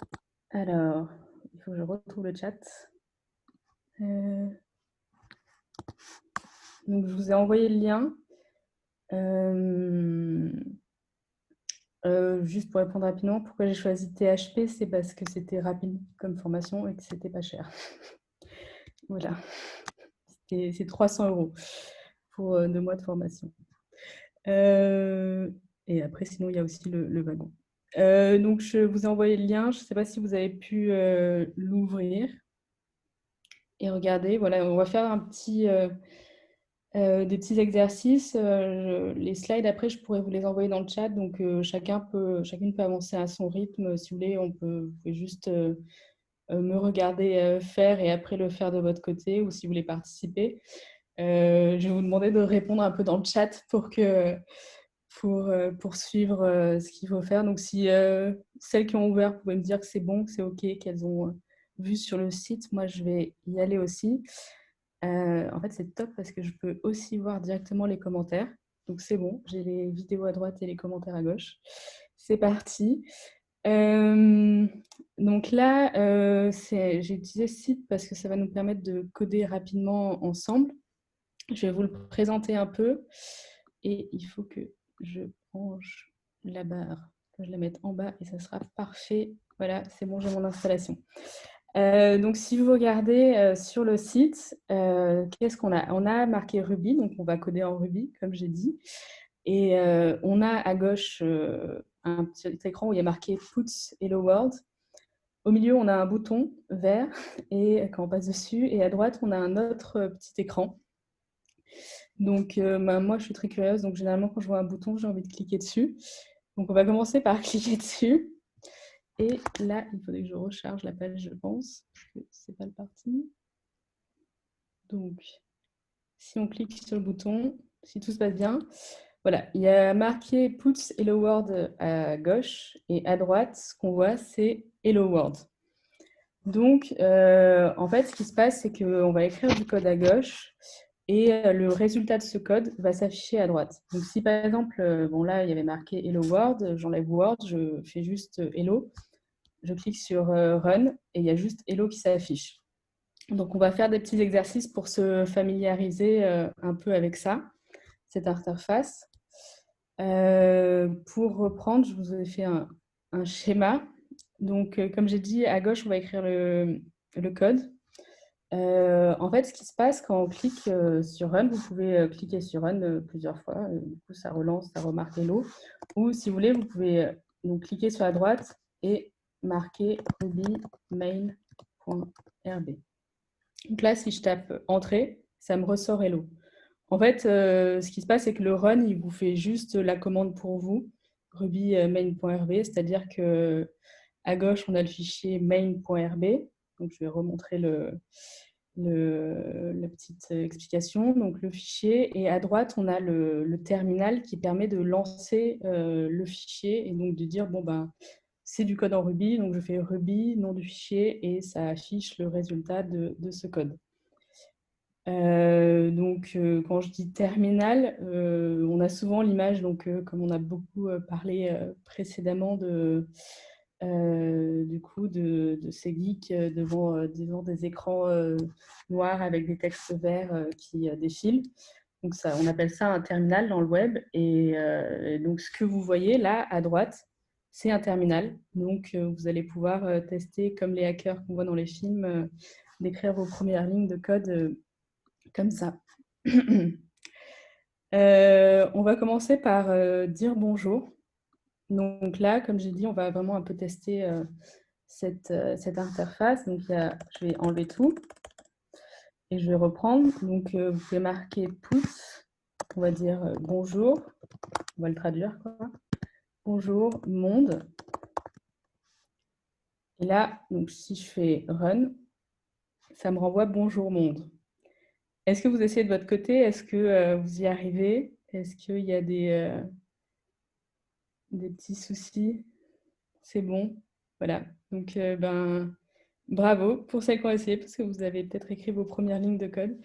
alors, il faut que je retrouve le chat. Donc je vous ai envoyé le lien. Juste pour répondre rapidement, pourquoi j'ai choisi THP, c'est parce que c'était rapide comme formation et que c'était pas cher. Voilà, c'est 300 € pour 2 mois de formation. Et après, sinon, il y a aussi le wagon. Donc, je vous ai envoyé le lien. Je ne sais pas si vous avez pu l'ouvrir et regarder. Voilà, on va faire des petits exercices. Les slides, après, je pourrais vous les envoyer dans le chat. Donc, chacune peut avancer à son rythme. Si vous voulez, vous pouvez juste me regarder faire et après le faire de votre côté, ou si vous voulez participer. Je vais vous demander de répondre un peu dans le chat pour suivre ce qu'il faut faire. Donc, si celles qui ont ouvert, vous pouvez me dire que c'est bon, que c'est OK, qu'elles ont vu sur le site, moi, je vais y aller aussi. En fait, c'est top parce que je peux aussi voir directement les commentaires. Donc, c'est bon, j'ai les vidéos à droite et les commentaires à gauche. C'est parti. Donc là, j'ai utilisé ce site parce que ça va nous permettre de coder rapidement ensemble. Je vais vous le présenter un peu et il faut que je branche la barre, que je la mette en bas et ça sera parfait. Voilà, c'est bon, j'ai mon installation. Donc, si vous regardez sur le site, qu'est-ce qu'on a? On a marqué Ruby, donc on va coder en Ruby, comme j'ai dit. Et on a à gauche un petit écran où il y a marqué Puts Hello World. Au milieu, on a un bouton vert et quand on passe dessus. Et à droite, on a un autre petit écran. Donc, moi, je suis très curieuse. Donc, généralement, quand je vois un bouton, j'ai envie de cliquer dessus. Donc, on va commencer par cliquer dessus. Et là, il faudrait que je recharge la page, je pense, parce que c'est pas le parti. Donc, si on clique sur le bouton, si tout se passe bien, voilà, il y a marqué Puts Hello World à gauche et à droite, ce qu'on voit, c'est Hello World. Donc, en fait, ce qui se passe, c'est qu'on va écrire du code à gauche et le résultat de ce code va s'afficher à droite. Donc, si par exemple, là, il y avait marqué Hello World, j'enlève World, je fais juste Hello, je clique sur Run et il y a juste Hello qui s'affiche. Donc, on va faire des petits exercices pour se familiariser un peu avec ça, cette interface. Pour reprendre, je vous ai fait un schéma. Donc, comme j'ai dit, à gauche, on va écrire le code. En fait, ce qui se passe quand on clique sur Run, vous pouvez cliquer sur Run plusieurs fois. Du coup, ça relance, ça remarque Hello. Ou si vous voulez, vous pouvez donc cliquer sur la droite et marquer ruby main.rb. Donc là, si je tape Entrée, ça me ressort Hello. En fait, ce qui se passe, c'est que le run, il vous fait juste la commande pour vous, ruby main.rb, c'est-à-dire qu'à gauche, on a le fichier main.rb. Donc, je vais remontrer la petite explication. Donc, le fichier, et à droite, on a le terminal qui permet de lancer le fichier et donc de dire, bon, ben, c'est du code en Ruby, donc je fais Ruby, nom du fichier, et ça affiche le résultat de ce code. Donc, quand je dis terminal, on a souvent l'image, donc, comme on a beaucoup parlé précédemment du coup, de ces geeks devant des écrans noirs avec des textes verts qui défilent. Donc, ça, on appelle ça un terminal dans le web. Et donc, ce que vous voyez là, à droite, c'est un terminal. Donc, vous allez pouvoir tester, comme les hackers qu'on voit dans les films, d'écrire vos premières lignes de code comme ça. On va commencer par dire bonjour. Donc là, comme j'ai dit, on va vraiment un peu tester cette interface. Donc, je vais enlever tout et je vais reprendre. Donc, vous pouvez marquer pouce. On va dire bonjour. On va le traduire, quoi. Bonjour, monde. Et là, donc, si je fais run, ça me renvoie bonjour, monde. Est-ce que vous essayez de votre côté? Est-ce que vous y arrivez? Est-ce qu'il y a des petits soucis? C'est bon. Voilà. Donc, bravo pour celles qui ont essayé, parce que vous avez peut-être écrit vos premières lignes de code.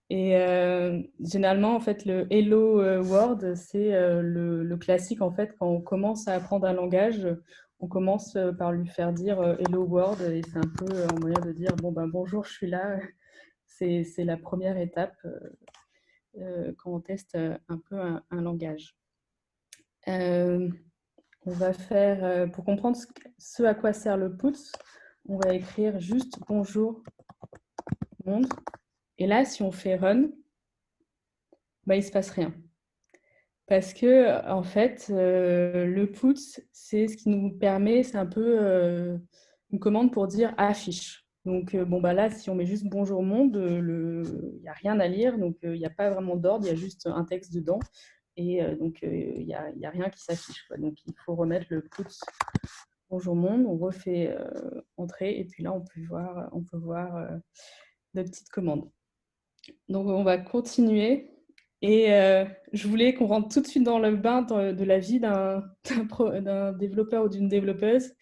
Et généralement, en fait, le Hello World, c'est le classique, en fait, quand on commence à apprendre un langage, on commence par lui faire dire Hello World, et c'est un peu un moyen de dire, bon, ben, bonjour, je suis là. C'est la première étape quand on teste un peu un langage. On va faire, pour comprendre ce à quoi sert le puts, on va écrire juste bonjour monde. Et là, si on fait run, bah, il ne se passe rien. Parce que, en fait, le puts, c'est ce qui nous permet, c'est un peu une commande pour dire affiche. Donc, bon, bah là, si on met juste bonjour monde, il n'y a rien à lire, donc il n'y a pas vraiment d'ordre, il y a juste un texte dedans. Et donc, il n'y a rien qui s'affiche. Donc, il faut remettre le puts bonjour monde, on refait entrer, et puis là, on peut voir de petites commandes. Donc, on va continuer. Et je voulais qu'on rentre tout de suite dans le bain de la vie d'un développeur ou d'une développeuse,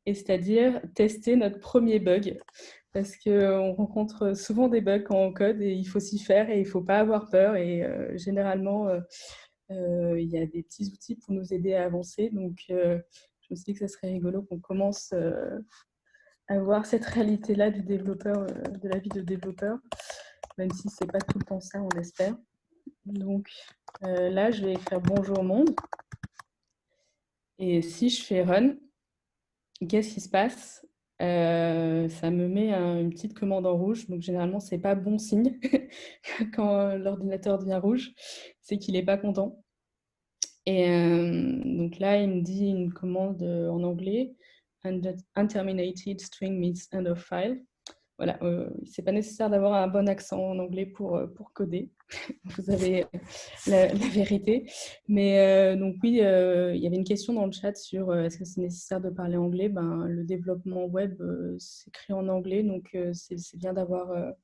et c'est-à-dire tester notre premier bug. Parce qu'on rencontre souvent des bugs quand on code, et il faut s'y faire, et il ne faut pas avoir peur. Et généralement, il y a des petits outils pour nous aider à avancer. Donc, je me suis dit que ce serait rigolo qu'on commence à voir cette réalité-là du développeur, de la vie de développeur, même si ce n'est pas tout le temps ça, on espère. Donc là, je vais écrire bonjour monde. Et si je fais run, qu'est-ce qui se passe? Ça me met une petite commande en rouge. Donc généralement, ce n'est pas bon signe quand l'ordinateur devient rouge. C'est qu'il n'est pas content. Et donc là, il me dit une commande en anglais. Unterminated string means end of file. Voilà, c'est pas nécessaire d'avoir un bon accent en anglais pour coder. Vous avez la vérité. Mais donc oui, il y avait une question dans le chat sur est-ce que c'est nécessaire de parler anglais? Le développement web s'écrit en anglais, donc c'est bien d'avoir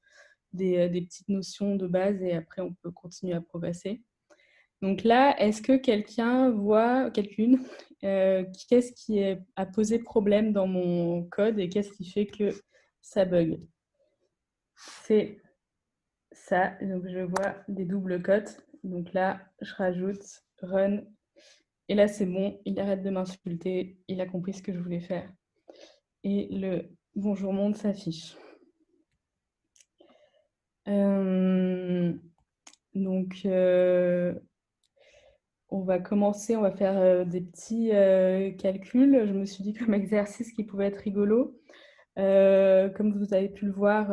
des petites notions de base, et après on peut continuer à progresser. Donc là, est-ce que quelqu'un voit, quelqu'une, qu'est-ce qui a posé problème dans mon code et qu'est-ce qui fait que ça bug? C'est ça. Donc je vois des doubles cotes. Donc là, je rajoute run. Et là, c'est bon. Il arrête de m'insulter. Il a compris ce que je voulais faire. Et le bonjour monde s'affiche. Donc, on va commencer, on va faire des petits calculs. Je me suis dit comme exercice qui pouvait être rigolo. Comme vous avez pu le voir,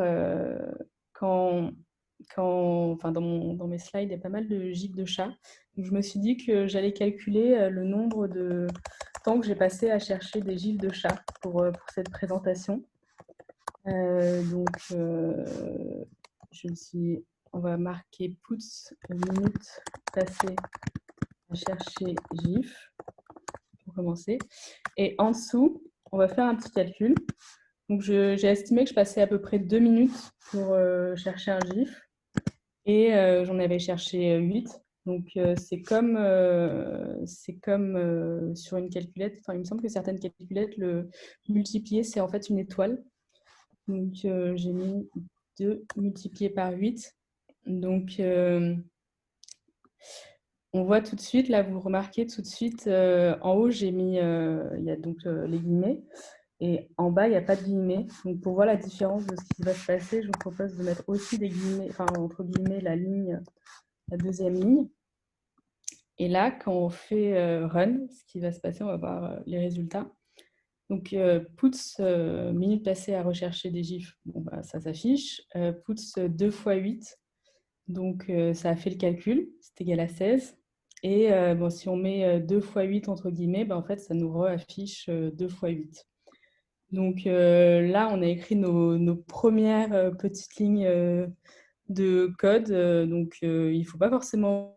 enfin, dans mes slides, il y a pas mal de gifs de chat. Donc, je me suis dit que j'allais calculer le nombre de temps que j'ai passé à chercher des gifs de chat pour cette présentation. On va marquer pouces minutes passées à chercher gif pour commencer. Et en dessous, on va faire un petit calcul. Donc, j'ai estimé que je passais à peu près 2 minutes pour chercher un gif et j'en avais cherché 8. Donc, c'est comme sur une calculette. Enfin, il me semble que certaines calculettes, le multiplier, c'est en fait une étoile. Donc, j'ai mis 2 multiplié par 8. Donc, on voit tout de suite, là, vous remarquez tout de suite, en haut, j'ai mis, il y a donc les guillemets. Et en bas, il n'y a pas de guillemets. Donc, pour voir la différence de ce qui va se passer, je vous propose de mettre aussi des guillemets, enfin, entre guillemets, la deuxième ligne. Et là, quand on fait run, ce qui va se passer, on va voir les résultats. Donc, puts, minutes passées à rechercher des gifs, bon, bah, ça s'affiche. Puts 2 fois 8, donc ça a fait le calcul, c'est égal à 16. Et bon, si on met 2 fois 8 entre guillemets, bah, en fait, ça nous re-affiche 2 fois 8. Donc là, on a écrit nos premières petites lignes de code. Donc, il ne faut pas forcément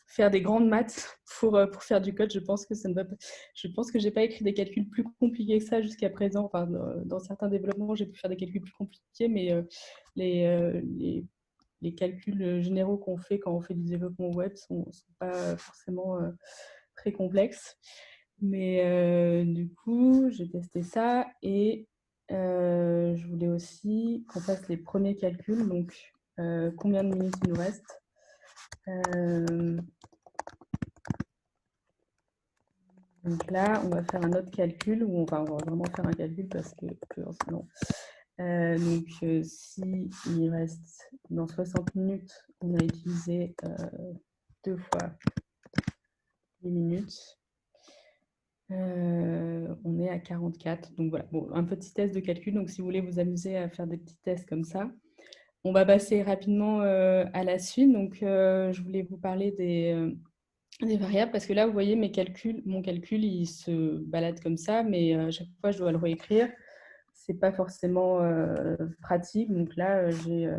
faire des grandes maths pour faire du code. Je pense que je n'ai pas écrit des calculs plus compliqués que ça jusqu'à présent. Enfin, dans certains développements, j'ai pu faire des calculs plus compliqués, mais les calculs généraux qu'on fait quand on fait du développement web sont pas forcément très complexes. Mais du coup, j'ai testé ça et je voulais aussi qu'on fasse les premiers calculs. Donc, combien de minutes il nous reste? Donc là, on va faire un autre calcul, on va vraiment faire un calcul parce que sinon. Si il reste dans 60 minutes, on a utilisé 2 fois 10 minutes. On est à 44. Donc voilà, bon, un petit test de calcul. Donc si vous voulez vous amuser à faire des petits tests comme ça, on va passer rapidement à la suite. Donc je voulais vous parler des variables parce que là, vous voyez mon calcul, il se balade comme ça, mais à chaque fois, je dois le réécrire. C'est pas forcément pratique. Donc là, j'ai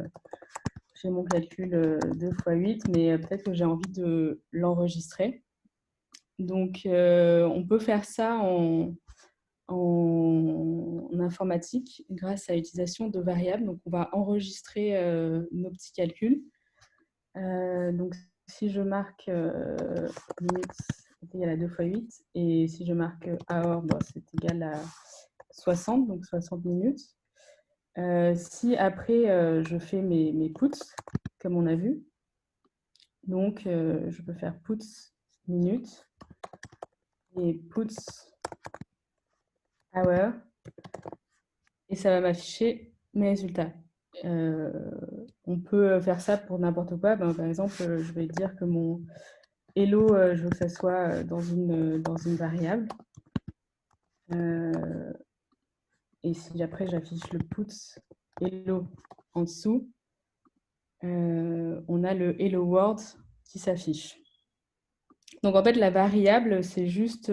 mon calcul 2 fois 8, mais peut-être que j'ai envie de l'enregistrer. Donc, on peut faire ça en informatique grâce à l'utilisation de variables. Donc, on va enregistrer nos petits calculs. Donc, si je marque minutes, c'est égal à 2 fois 8. Et si je marque hour, bon, c'est égal à 60, donc 60 minutes. Si après, je fais mes puts, comme on a vu, donc je peux faire puts minutes et puts hour, et ça va m'afficher mes résultats. On peut faire ça pour n'importe quoi. Ben, par exemple, je vais dire que mon hello, je veux que ça soit dans une variable. Et si après j'affiche le puts hello en dessous, on a le hello world qui s'affiche. Donc en fait, la variable, c'est juste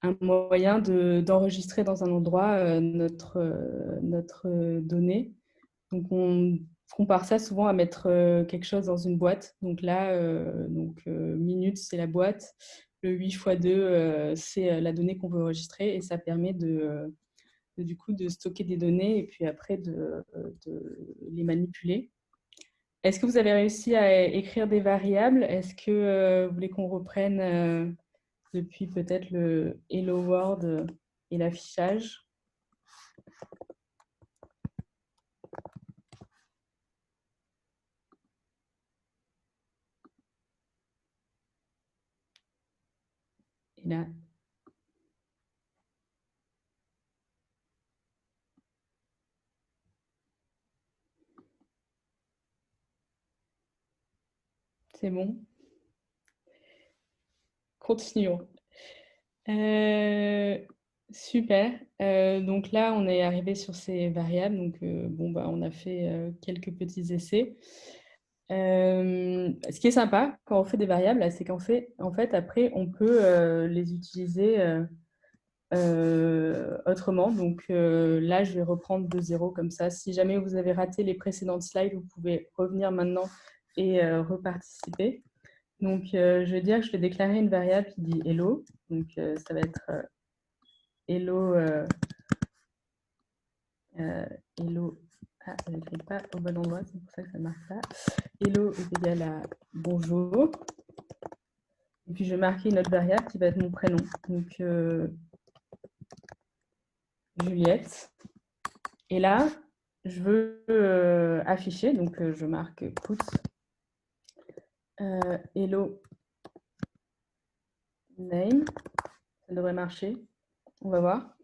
un moyen d'enregistrer dans un endroit notre donnée. Donc on compare ça souvent à mettre quelque chose dans une boîte. Donc là, minutes, c'est la boîte. Le 8 x 2, c'est la donnée qu'on veut enregistrer et ça permet du coup de stocker des données et puis après de les manipuler. Est-ce que vous avez réussi à écrire des variables? Est-ce que vous voulez qu'on reprenne depuis peut-être le Hello World et l'affichage? Et là, C'est bon. Continuons. Super. Donc là, on est arrivé sur ces variables. Donc, bon, bah, on a fait quelques petits essais. Ce qui est sympa quand on fait des variables, c'est qu'en fait, après, on peut les utiliser autrement. Donc là, je vais reprendre de zéro comme ça. Si jamais vous avez raté les précédentes slides, vous pouvez revenir maintenant et reparticiper. Donc, je vais dire que je vais déclarer une variable qui dit hello. Donc, ça va être hello. Hello. Ah, je n'écris pas au bon endroit, c'est pour ça que ça ne marche pas. Hello est égal à bonjour. Et puis, je vais marquer une autre variable qui va être mon prénom. Donc, Juliette. Et là, je veux afficher. Donc, je marque put hello name. Ça devrait marcher. On va voir.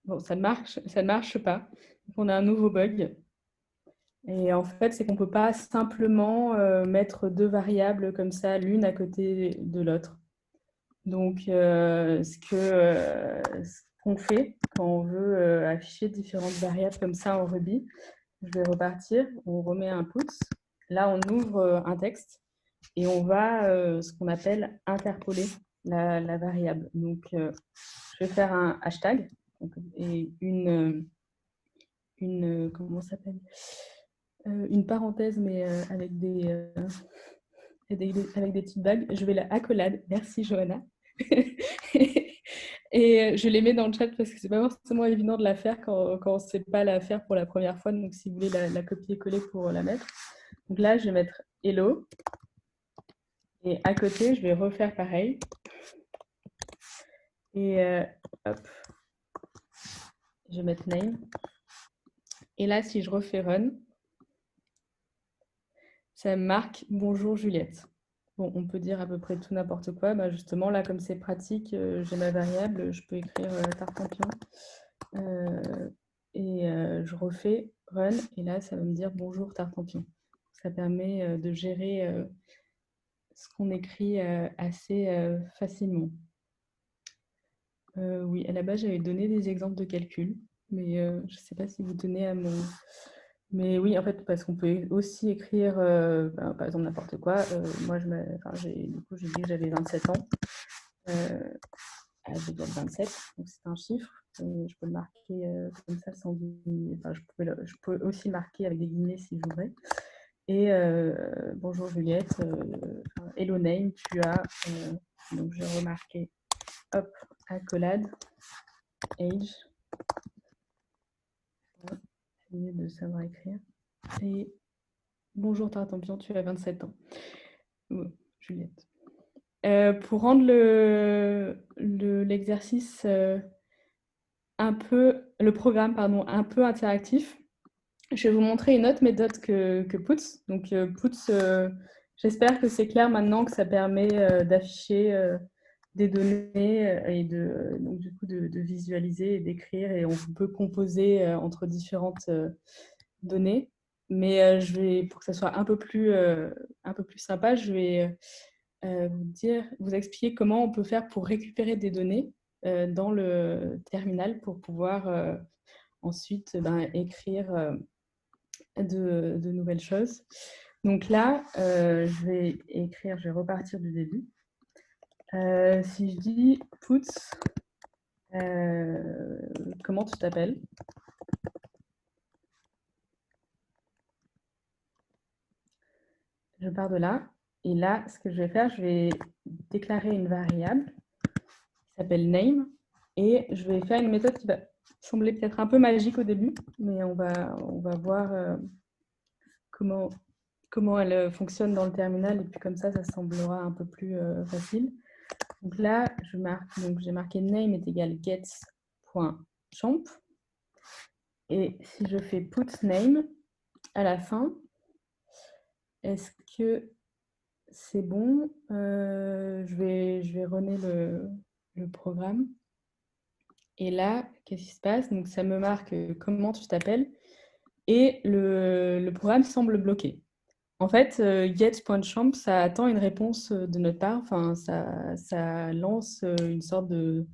Bon, ça ne marche pas. Donc, on a un nouveau bug. Et en fait, c'est qu'on ne peut pas simplement mettre deux variables comme ça, l'une à côté de l'autre. Donc, ce qu'on fait quand on veut afficher différentes variables comme ça en Ruby, je vais repartir, on remet un put. Là, on ouvre un texte et on va, ce qu'on appelle, interpoler la variable. Donc, je vais faire un hashtag et comment ça s'appelle, une parenthèse, mais avec des petites vagues. Je vais la accolade. Merci, Johanna. Et je les mets dans le chat parce que c'est pas forcément évident de la faire quand on ne sait pas la faire pour la première fois. Donc, si vous voulez la copier-coller pour la mettre. Donc là, je vais mettre hello. Et à côté, je vais refaire pareil. Et hop. Je vais mettre name. Et là, si je refais run, ça marque bonjour Juliette. Bon, on peut dire à peu près tout n'importe quoi. Bah, justement, là, comme c'est pratique, j'ai ma variable, je peux écrire tartampion. Je refais run, et là, ça va me dire bonjour tartampion. Ça permet de gérer ce qu'on écrit assez facilement. Oui, à la base, j'avais donné des exemples de calcul, mais je ne sais pas si vous tenez à mon... Mais oui, en fait, parce qu'on peut aussi écrire, par exemple, n'importe quoi. Moi, j'ai dit que j'avais 27 ans. Âge égale 27, donc c'est un chiffre. Je peux le marquer comme ça sans guillemets. Enfin, je peux aussi le marquer avec des guillemets si je voudrais. Et bonjour Juliette, hello name, tu as... donc, je vais remarquer, hop, accolade, age. C'est mieux de savoir écrire. Et bonjour Tartampion, tu as 27 ans. Juliette. Pour rendre l'exercice le programme un peu interactif, je vais vous montrer une autre méthode que Puts. Donc Puts, j'espère que c'est clair maintenant que ça permet d'afficher des données et donc, du coup de visualiser et d'écrire, et on peut composer entre différentes données. Mais pour que ça soit un peu plus sympa, je vais vous expliquer comment on peut faire pour récupérer des données dans le terminal pour pouvoir ensuite écrire de nouvelles choses. Donc là, je vais repartir du début. Si je dis puts, comment tu t'appelles? Je pars de là. Et là, ce que je vais faire, je vais déclarer une variable qui s'appelle name. Et je vais faire une méthode qui va sembler peut-être un peu magique au début, mais on va voir comment elle fonctionne dans le terminal. Et puis comme ça semblera un peu plus facile. Donc là, j'ai marqué name est égal gets.champ. Et si je fais put name à la fin, est-ce que c'est bon? Je vais runner le programme. Et là, qu'est-ce qui se passe? Donc, ça me marque comment tu t'appelles. Et le programme semble bloqué. En fait, get.champ, ça attend une réponse de notre part. Enfin, ça lance une sorte de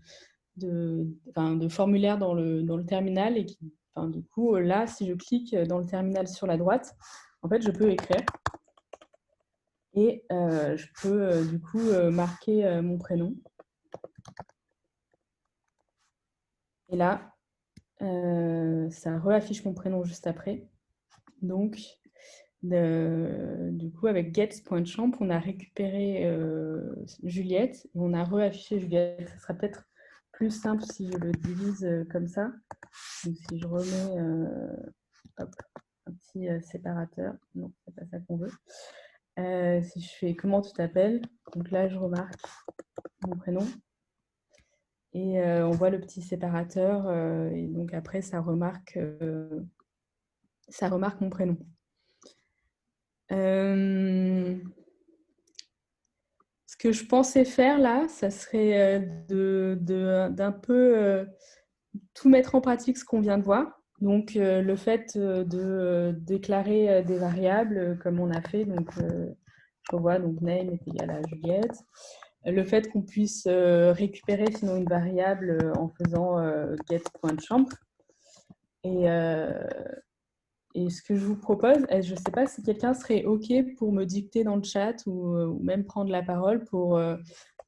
formulaire dans le terminal et du coup, là, si je clique dans le terminal sur la droite, en fait, je peux écrire et je peux du coup marquer mon prénom. Et là, ça réaffiche mon prénom juste après. Donc, du coup, avec get.champ, on a récupéré Juliette et on a réaffiché Juliette. Ça sera peut-être plus simple si je le divise comme ça. Donc, si je remets hop, un petit séparateur. Non, c'est pas ça qu'on veut. Si je fais comment tu t'appelles, donc là, je remarque mon prénom. Et on voit le petit séparateur. Et donc, après, ça remarque mon prénom. Ce que je pensais faire là, ça serait d'un peu tout mettre en pratique ce qu'on vient de voir. Donc, le fait de déclarer des variables comme on a fait. Donc, je revois, donc name est égal à Juliette. Le fait qu'on puisse récupérer sinon une variable en faisant get.champ. Et ce que je vous propose, je ne sais pas si quelqu'un serait OK pour me dicter dans le chat ou même prendre la parole pour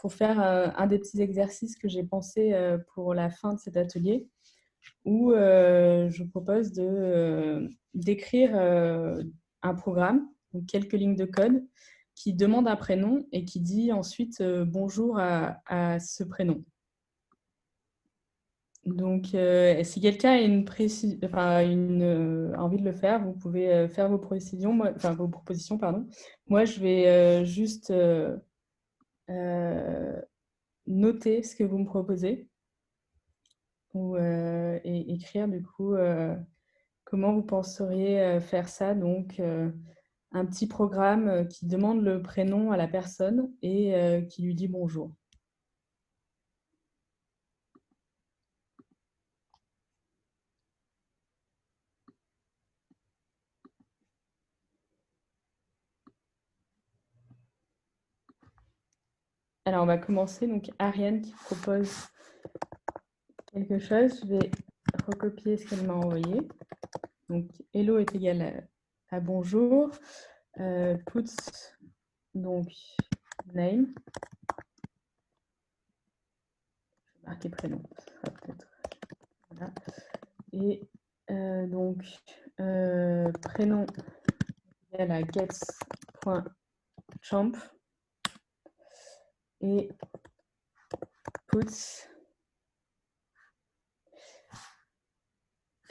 faire un des petits exercices que j'ai pensé pour la fin de cet atelier, où je vous propose d'écrire un programme, donc quelques lignes de code, qui demande un prénom et qui dit ensuite bonjour à ce prénom. Donc, si quelqu'un a envie de le faire, vous pouvez faire vos propositions, pardon. Moi, je vais juste noter ce que vous me proposez et écrire du coup comment vous penseriez faire ça. Donc, un petit programme qui demande le prénom à la personne et qui lui dit bonjour. Alors, on va commencer. Donc, Ariane qui propose quelque chose. Je vais recopier ce qu'elle m'a envoyé. Donc, hello est égal à bonjour. Puts, donc, name. Je vais marquer prénom. Ce sera peut-être. Voilà. Et donc, prénom égal à gets.champ. Et puts,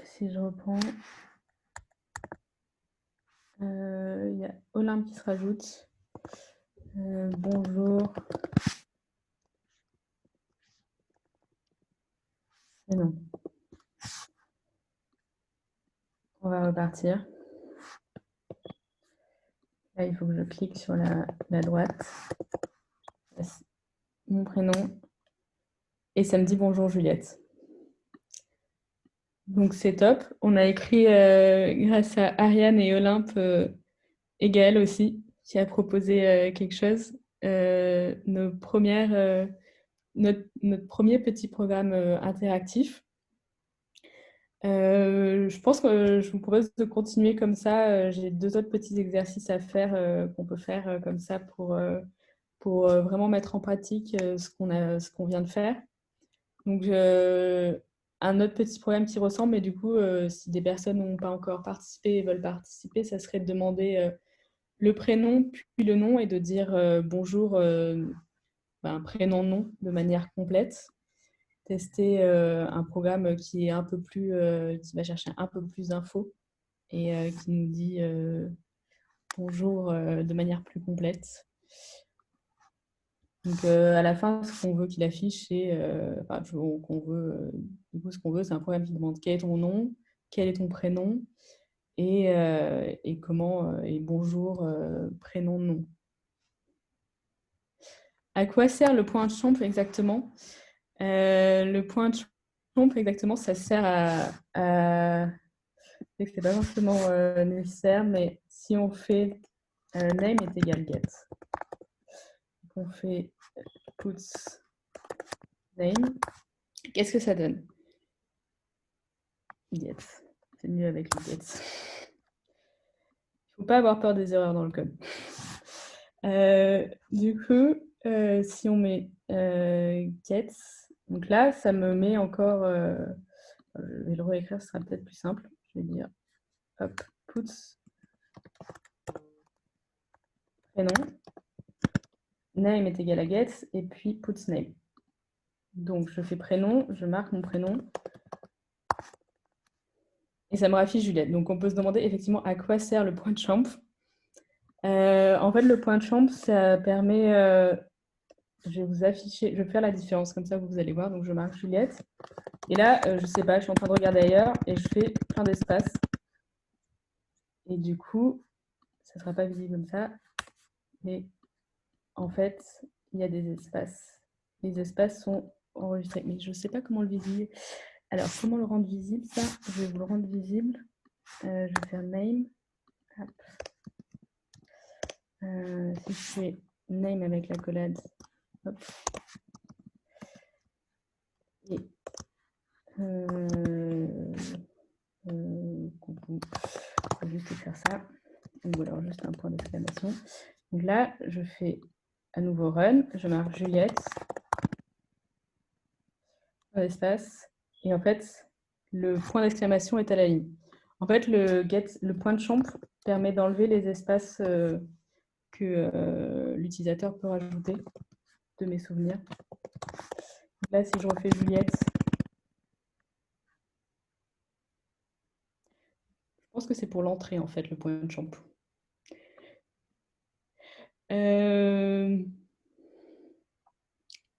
si je reprends, il y a Olympe qui se rajoute. Bonjour. Et non. On va repartir. Là, il faut que je clique sur la droite. Mon prénom. Et ça me dit bonjour Juliette. Donc c'est top. On a écrit grâce à Ariane et Olympe et Gaëlle aussi, qui a proposé quelque chose. Notre premier petit programme interactif. Je pense que je vous propose de continuer comme ça. J'ai 2 autres petits exercices à faire qu'on peut faire comme ça pour vraiment mettre en pratique ce qu'on vient de faire. Donc, un autre petit problème qui ressemble, mais du coup, si des personnes n'ont pas encore participé et veulent participer, ça serait de demander le prénom, puis le nom, et de dire bonjour, prénom-nom de manière complète. Tester un programme qui est un peu plus, qui va chercher un peu plus d'infos et qui nous dit bonjour de manière plus complète. Donc, à la fin, ce qu'on veut qu'il affiche, c'est ce qu'on veut, c'est un programme qui demande quel est ton nom, quel est ton prénom et comment, et bonjour, prénom, nom. À quoi sert le point de champ exactement? Le point de champ, exactement, ça sert à... C'est pas forcément nécessaire, mais si on fait name est égal get. Donc, on fait puts name. Qu'est-ce que ça donne? Get. C'est mieux avec le get. Il ne faut pas avoir peur des erreurs dans le code. Du coup, si on met get, donc là, ça me met encore... je vais le réécrire, ce sera peut-être plus simple. Je vais dire hop, puts prénom. Name est égal à get, et puis puts name. Donc, je fais prénom, je marque mon prénom. Et ça me raffiche Juliette. Donc, on peut se demander effectivement à quoi sert le point de champ. En fait, le point de champ, ça permet... je vais vous afficher, je vais faire la différence, comme ça vous allez voir. Donc, je marque Juliette. Et là, je ne sais pas, je suis en train de regarder ailleurs et je fais plein d'espaces. Et du coup, ça ne sera pas visible comme ça. Mais en fait, il y a des espaces. Les espaces sont enregistrés. Mais je ne sais pas comment le visible. Alors, comment le rendre visible, ça? Je vais vous le rendre visible. Je vais faire name. Hop. Si je fais name avec l'accolade, hop. Et coucou. Je vais juste faire ça. Ou alors juste un point d'exclamation. Donc là, je fais à nouveau run. Je marque Juliette. Un espace. Et en fait, le point d'exclamation est à la ligne. En fait, le point de champ permet d'enlever les espaces que l'utilisateur peut rajouter de mes souvenirs. Donc là, si je refais Juliette, je pense que c'est pour l'entrée, en fait, le point de champ.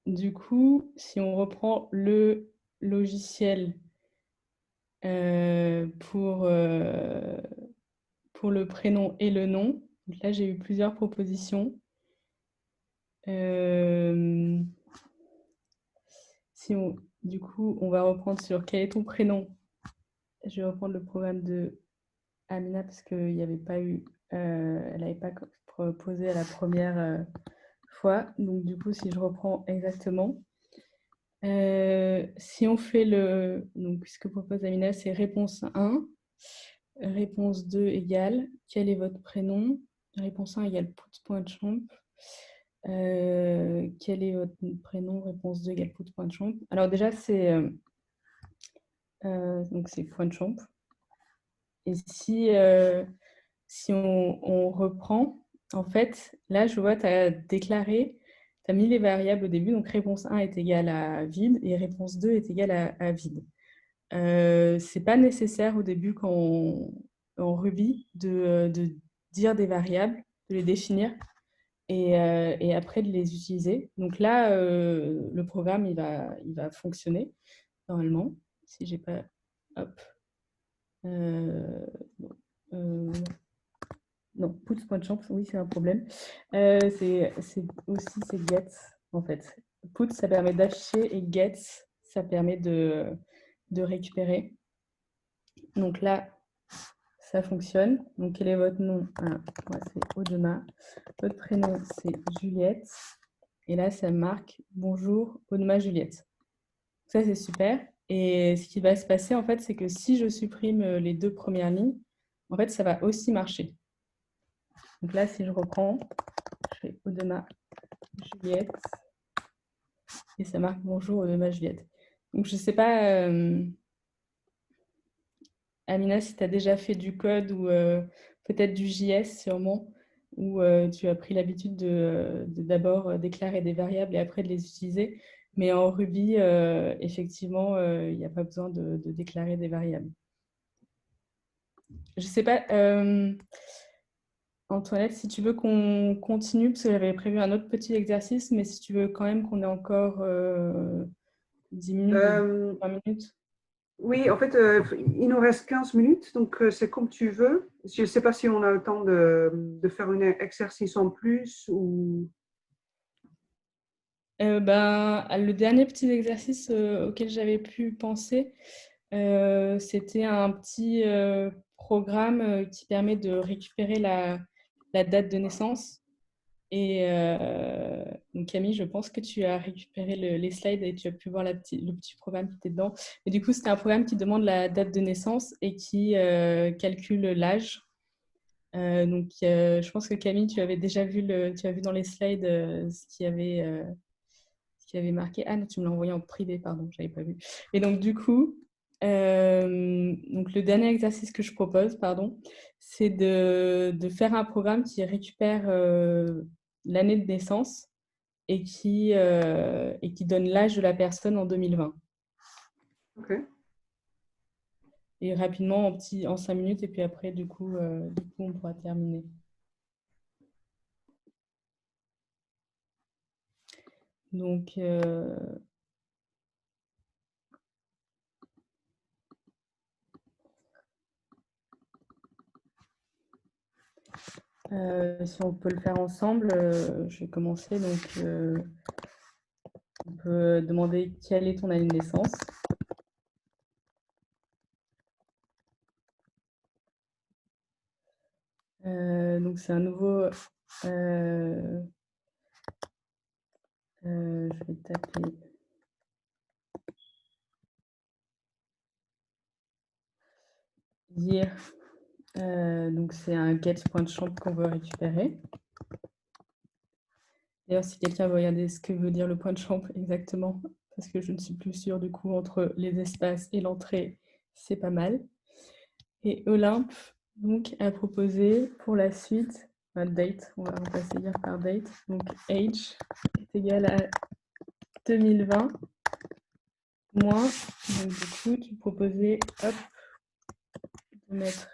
Du coup, si on reprend le logiciel pour le prénom et le nom, donc là, j'ai eu plusieurs propositions. Du coup, on va reprendre sur quel est ton prénom. Je vais reprendre le programme de Amina parce qu'elle n'avait pas eu, elle n'avait pas proposé à la première fois. Donc du coup, si je reprends exactement, si on fait donc ce que propose Amina, c'est réponse 1, réponse 2 égale quel est votre prénom, réponse 1 égale put.champ. Quel est votre prénom, réponse 2 égale put.champ. Alors déjà, c'est donc c'est point de champ. Et si on reprend, en fait, là, je vois, tu as déclaré, tu as mis les variables au début, donc réponse 1 est égale à vide et réponse 2 est égale à vide. Ce n'est pas nécessaire au début en Ruby de dire des variables, de les définir et après de les utiliser. Donc là, le programme, il va fonctionner normalement. Si j'ai pas... Hop. Non, put.champ, oui, c'est un problème. C'est get, en fait. Put, ça permet d'afficher et get, ça permet de récupérer. Donc là, ça fonctionne. Donc, quel est votre nom? Moi, c'est Audema. Votre prénom, c'est Juliette. Et là, ça marque « Bonjour, Audema Juliette ». Ça, c'est super. Et ce qui va se passer, en fait, c'est que si je supprime les 2 premières lignes, en fait, ça va aussi marcher. Donc là, si je reprends, je fais Audema Juliette. Et ça marque « Bonjour, Audema Juliette ». Donc, je ne sais pas, Amina, si tu as déjà fait du code ou peut-être du JS sûrement, où tu as pris l'habitude de d'abord déclarer des variables et après de les utiliser. Mais en Ruby, effectivement, il n'y a pas besoin de déclarer des variables. Je ne sais pas, Antoinette, si tu veux qu'on continue, parce que j'avais prévu un autre petit exercice, mais si tu veux quand même qu'on ait encore 10 minutes, 20 minutes. Oui, en fait, il nous reste 15 minutes, donc c'est comme tu veux. Je ne sais pas si on a le temps de faire un exercice en plus ou... Le dernier petit exercice auquel j'avais pu penser, c'était un petit programme qui permet de récupérer la la date de naissance. Et donc Camille, je pense que tu as récupéré les slides et tu as pu voir le petit programme qui était dedans. Et du coup, c'était un programme qui demande la date de naissance et qui calcule l'âge. Donc, je pense que Camille, tu avais déjà vu, tu as vu dans les slides ce qui avait marqué. Ah non, tu me l'as envoyé en privé, pardon, je n'avais pas vu. Et donc, du coup, donc le dernier exercice que je propose, pardon, c'est de faire un programme qui récupère l'année de naissance et qui donne l'âge de la personne en 2020. Ok. Et rapidement, en 5 minutes, et puis après, du coup, on pourra terminer. Donc, si on peut le faire ensemble, je vais commencer. Donc, on peut demander quelle est ton année de naissance. Donc, c'est un nouveau... je vais taper... Year. Donc, c'est un get point de champ qu'on veut récupérer. D'ailleurs, si quelqu'un veut regarder ce que veut dire le point de champ exactement, parce que je ne suis plus sûre du coup entre les espaces et l'entrée, c'est pas mal. Et Olympe donc a proposé pour la suite date, on va remplacer year par date. Donc age est égal à 2020 moins. Donc du coup, tu proposais hop de mettre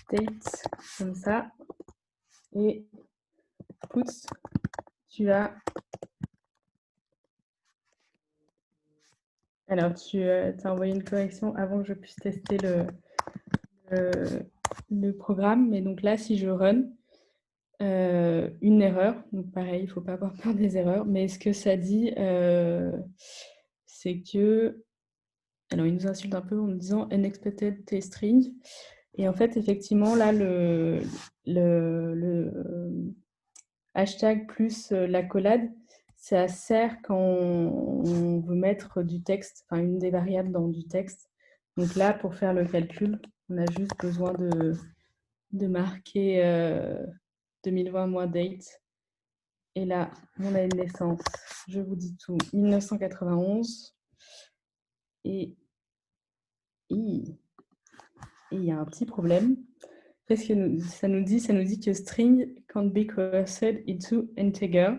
date comme ça et puts, tu as. Alors, tu as envoyé une correction avant que je puisse tester le programme. Mais donc là, si je run, une erreur. Donc pareil, il ne faut pas avoir peur des erreurs. Mais ce que ça dit, c'est que... Alors, il nous insulte un peu en nous disant « unexpected t-string ». Et en fait, effectivement, là, le hashtag plus l'accolade, ça sert quand on veut mettre du texte, enfin une des variables dans du texte. Donc là, pour faire le calcul, on a juste besoin de marquer 2020 moins date. Et là, mon année de naissance, je vous dis tout, 1991. Et il y a un petit problème. Parce que ça nous dit que string can't be converted into integer.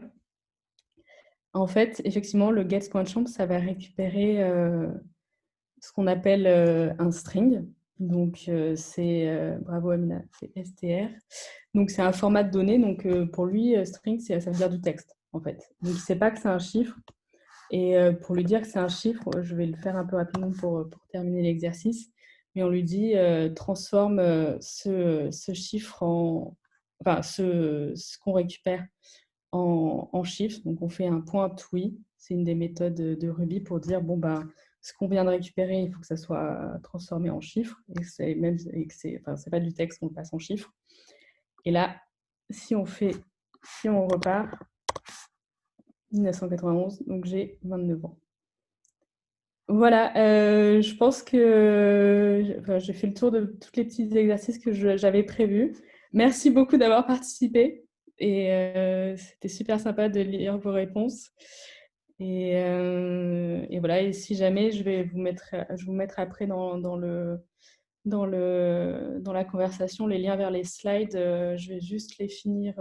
En fait, effectivement, le get.champ, ça va récupérer ce qu'on appelle un string. Donc, bravo Amina, c'est str. Donc, c'est un format de données. Donc, pour lui, string, ça veut dire du texte, en fait. Donc, il ne sait pas que c'est un chiffre. Et pour lui dire que c'est un chiffre, je vais le faire un peu rapidement pour terminer l'exercice. Mais on lui dit transforme ce chiffre en... Enfin, ce qu'on récupère en chiffres. Donc, on fait un point oui. C'est une des méthodes de Ruby pour dire, bon, ben, ce qu'on vient de récupérer, il faut que ça soit transformé en chiffres. Et que c'est pas du texte, on le passe en chiffres. Et là, si on repart, 1991, donc j'ai 29 ans. Voilà, je pense que j'ai fait le tour de tous les petits exercices que j'avais prévus. Merci beaucoup d'avoir participé et c'était super sympa de lire vos réponses. Et voilà, et si jamais, je vais vous mettre après dans la conversation les liens vers les slides. Je vais juste les finir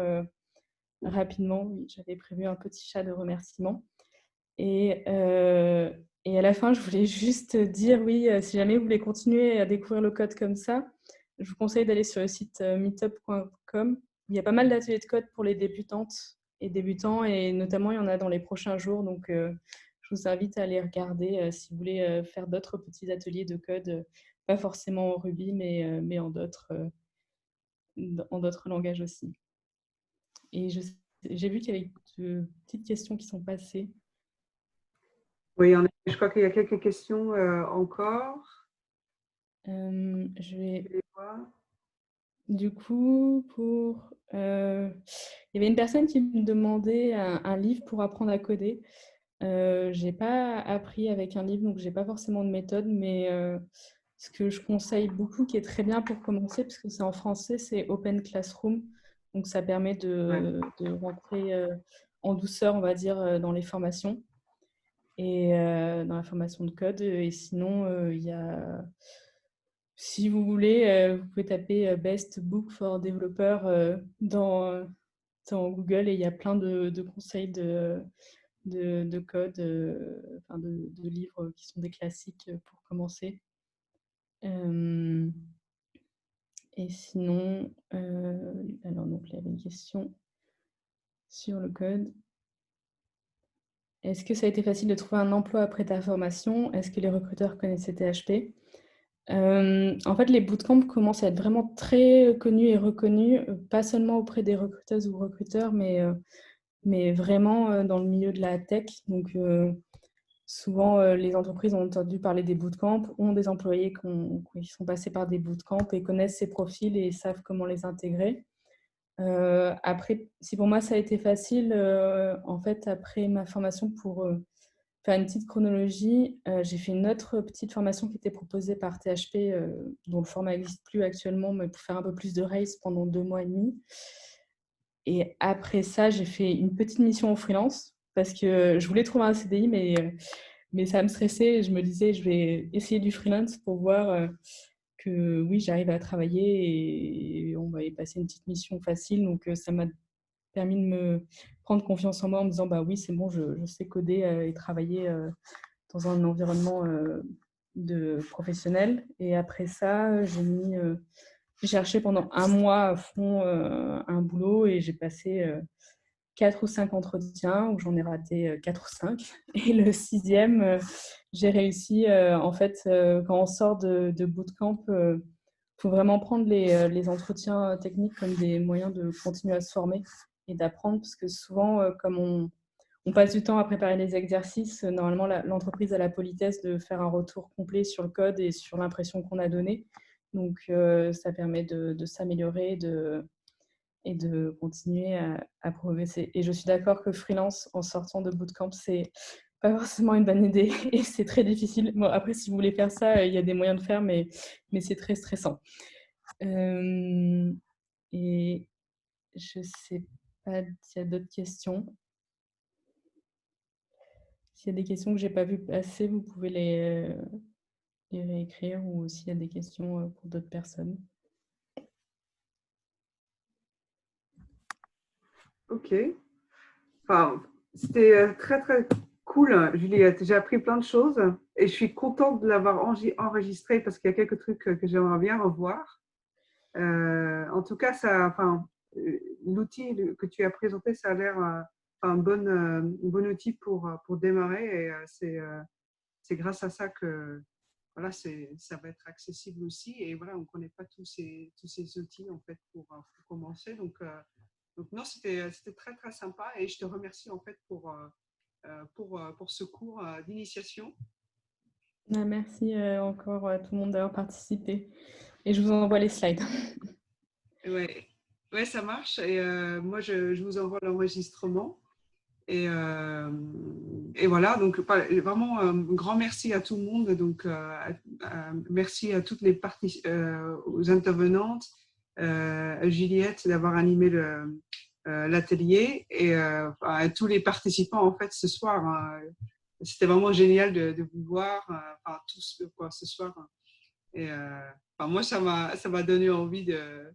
rapidement. Oui, j'avais prévu un petit chat de remerciement. Et à la fin, je voulais juste dire, oui, si jamais vous voulez continuer à découvrir le code comme ça, je vous conseille d'aller sur le site meetup.com. Il y a pas mal d'ateliers de code pour les débutantes et débutants, et notamment, il y en a dans les prochains jours. Donc, je vous invite à aller regarder si vous voulez faire d'autres petits ateliers de code, pas forcément en Ruby, mais en d'autres langages aussi. Et j'ai vu qu'il y avait de petites questions qui sont passées. Oui, je crois qu'il y a quelques questions encore. Je vais les voir. du coup, il y avait une personne qui me demandait un livre pour apprendre à coder. J'ai pas appris avec un livre, donc j'ai pas forcément de méthode, mais ce que je conseille beaucoup, qui est très bien pour commencer, parce que c'est en français, c'est Open Classroom. Donc ça permet de rentrer en douceur, on va dire, dans les formations et dans la formation de code. Et sinon, il y a, si vous voulez, vous pouvez taper Best Book for Developer dans Google et il y a plein de conseils de code, enfin de livres qui sont des classiques pour commencer. Et sinon, alors donc là, il y avait une question sur le code. Est-ce que ça a été facile de trouver un emploi après ta formation? Est-ce que les recruteurs connaissaient THP? En fait, les bootcamps commencent à être vraiment très connus et reconnus, pas seulement auprès des recruteuses ou recruteurs, mais vraiment dans le milieu de la tech. Donc, souvent, les entreprises ont entendu parler des bootcamps, ont des employés qui sont passés par des bootcamps et connaissent ces profils et savent comment les intégrer. Après, si pour moi ça a été facile, en fait, après ma formation, pour faire une petite chronologie, j'ai fait une autre petite formation qui était proposée par THP, dont le format n'existe plus actuellement, mais pour faire un peu plus de race pendant 2 mois et demi. Et après ça, j'ai fait une petite mission en freelance parce que je voulais trouver un CDI, mais ça me stressait. Je me disais, je vais essayer du freelance pour voir que oui, j'arrive à travailler et on va y passer une petite mission facile. Donc, ça m'a permis de me prendre confiance en moi en me disant, bah oui, c'est bon, je sais coder et travailler dans un environnement professionnel. Et après ça, j'ai cherché pendant 1 mois à fond un boulot et j'ai passé 4 ou 5 entretiens où j'en ai raté 4 ou 5. Et le 6e, j'ai réussi. En fait, quand on sort de bootcamp, faut vraiment prendre les entretiens techniques comme des moyens de continuer à se former et d'apprendre, parce que souvent, comme on passe du temps à préparer les exercices, normalement, l'entreprise a la politesse de faire un retour complet sur le code et sur l'impression qu'on a donnée. Donc, ça permet de s'améliorer et de continuer à progresser. Et je suis d'accord que freelance, en sortant de bootcamp, c'est pas forcément une bonne idée et c'est très difficile. Bon, après, si vous voulez faire ça, il y a des moyens de faire, mais c'est très stressant. Et je sais pas s'il y a d'autres questions. S'il y a des questions que j'ai pas vues passer, vous pouvez les réécrire, ou s'il y a des questions pour d'autres personnes. Ok. Enfin, c'était très, très cool, Juliette. J'ai appris plein de choses et je suis contente de l'avoir enregistré parce qu'il y a quelques trucs que j'aimerais bien revoir. En tout cas, l'outil que tu as présenté, ça a l'air un bon outil pour démarrer et c'est grâce à ça que voilà, ça va être accessible aussi. Et voilà, on ne connaît pas tous ces outils en fait pour commencer. Donc non, c'était très, très sympa et je te remercie en fait pour ce cours d'initiation. Merci encore à tout le monde d'avoir participé. Et je vous envoie les slides. Ouais, ouais, ça marche. Et moi, je vous envoie l'enregistrement. Et voilà, donc vraiment un grand merci à tout le monde. Donc, merci à toutes les parties, aux intervenantes, à Juliette d'avoir animé l'atelier et à tous les participants en fait ce soir. C'était vraiment génial de vous voir, tous ce soir. Et moi, ça m'a donné envie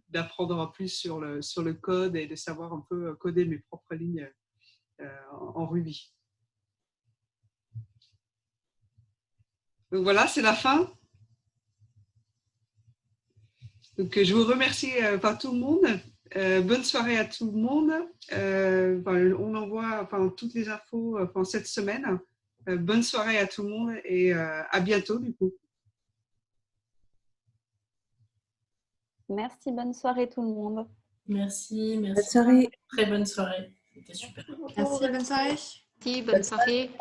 d'apprendre plus sur le code et de savoir un peu coder mes propres lignes en Ruby. Donc voilà, c'est la fin. Donc je vous remercie tout le monde. Bonne soirée à tout le monde. On envoie toutes les infos cette semaine. Bonne soirée à tout le monde et à bientôt du coup. Merci, bonne soirée tout le monde. Merci. Bonne soirée. Très bonne soirée. C'était super. Merci, bonne soirée. Merci, bonne soirée.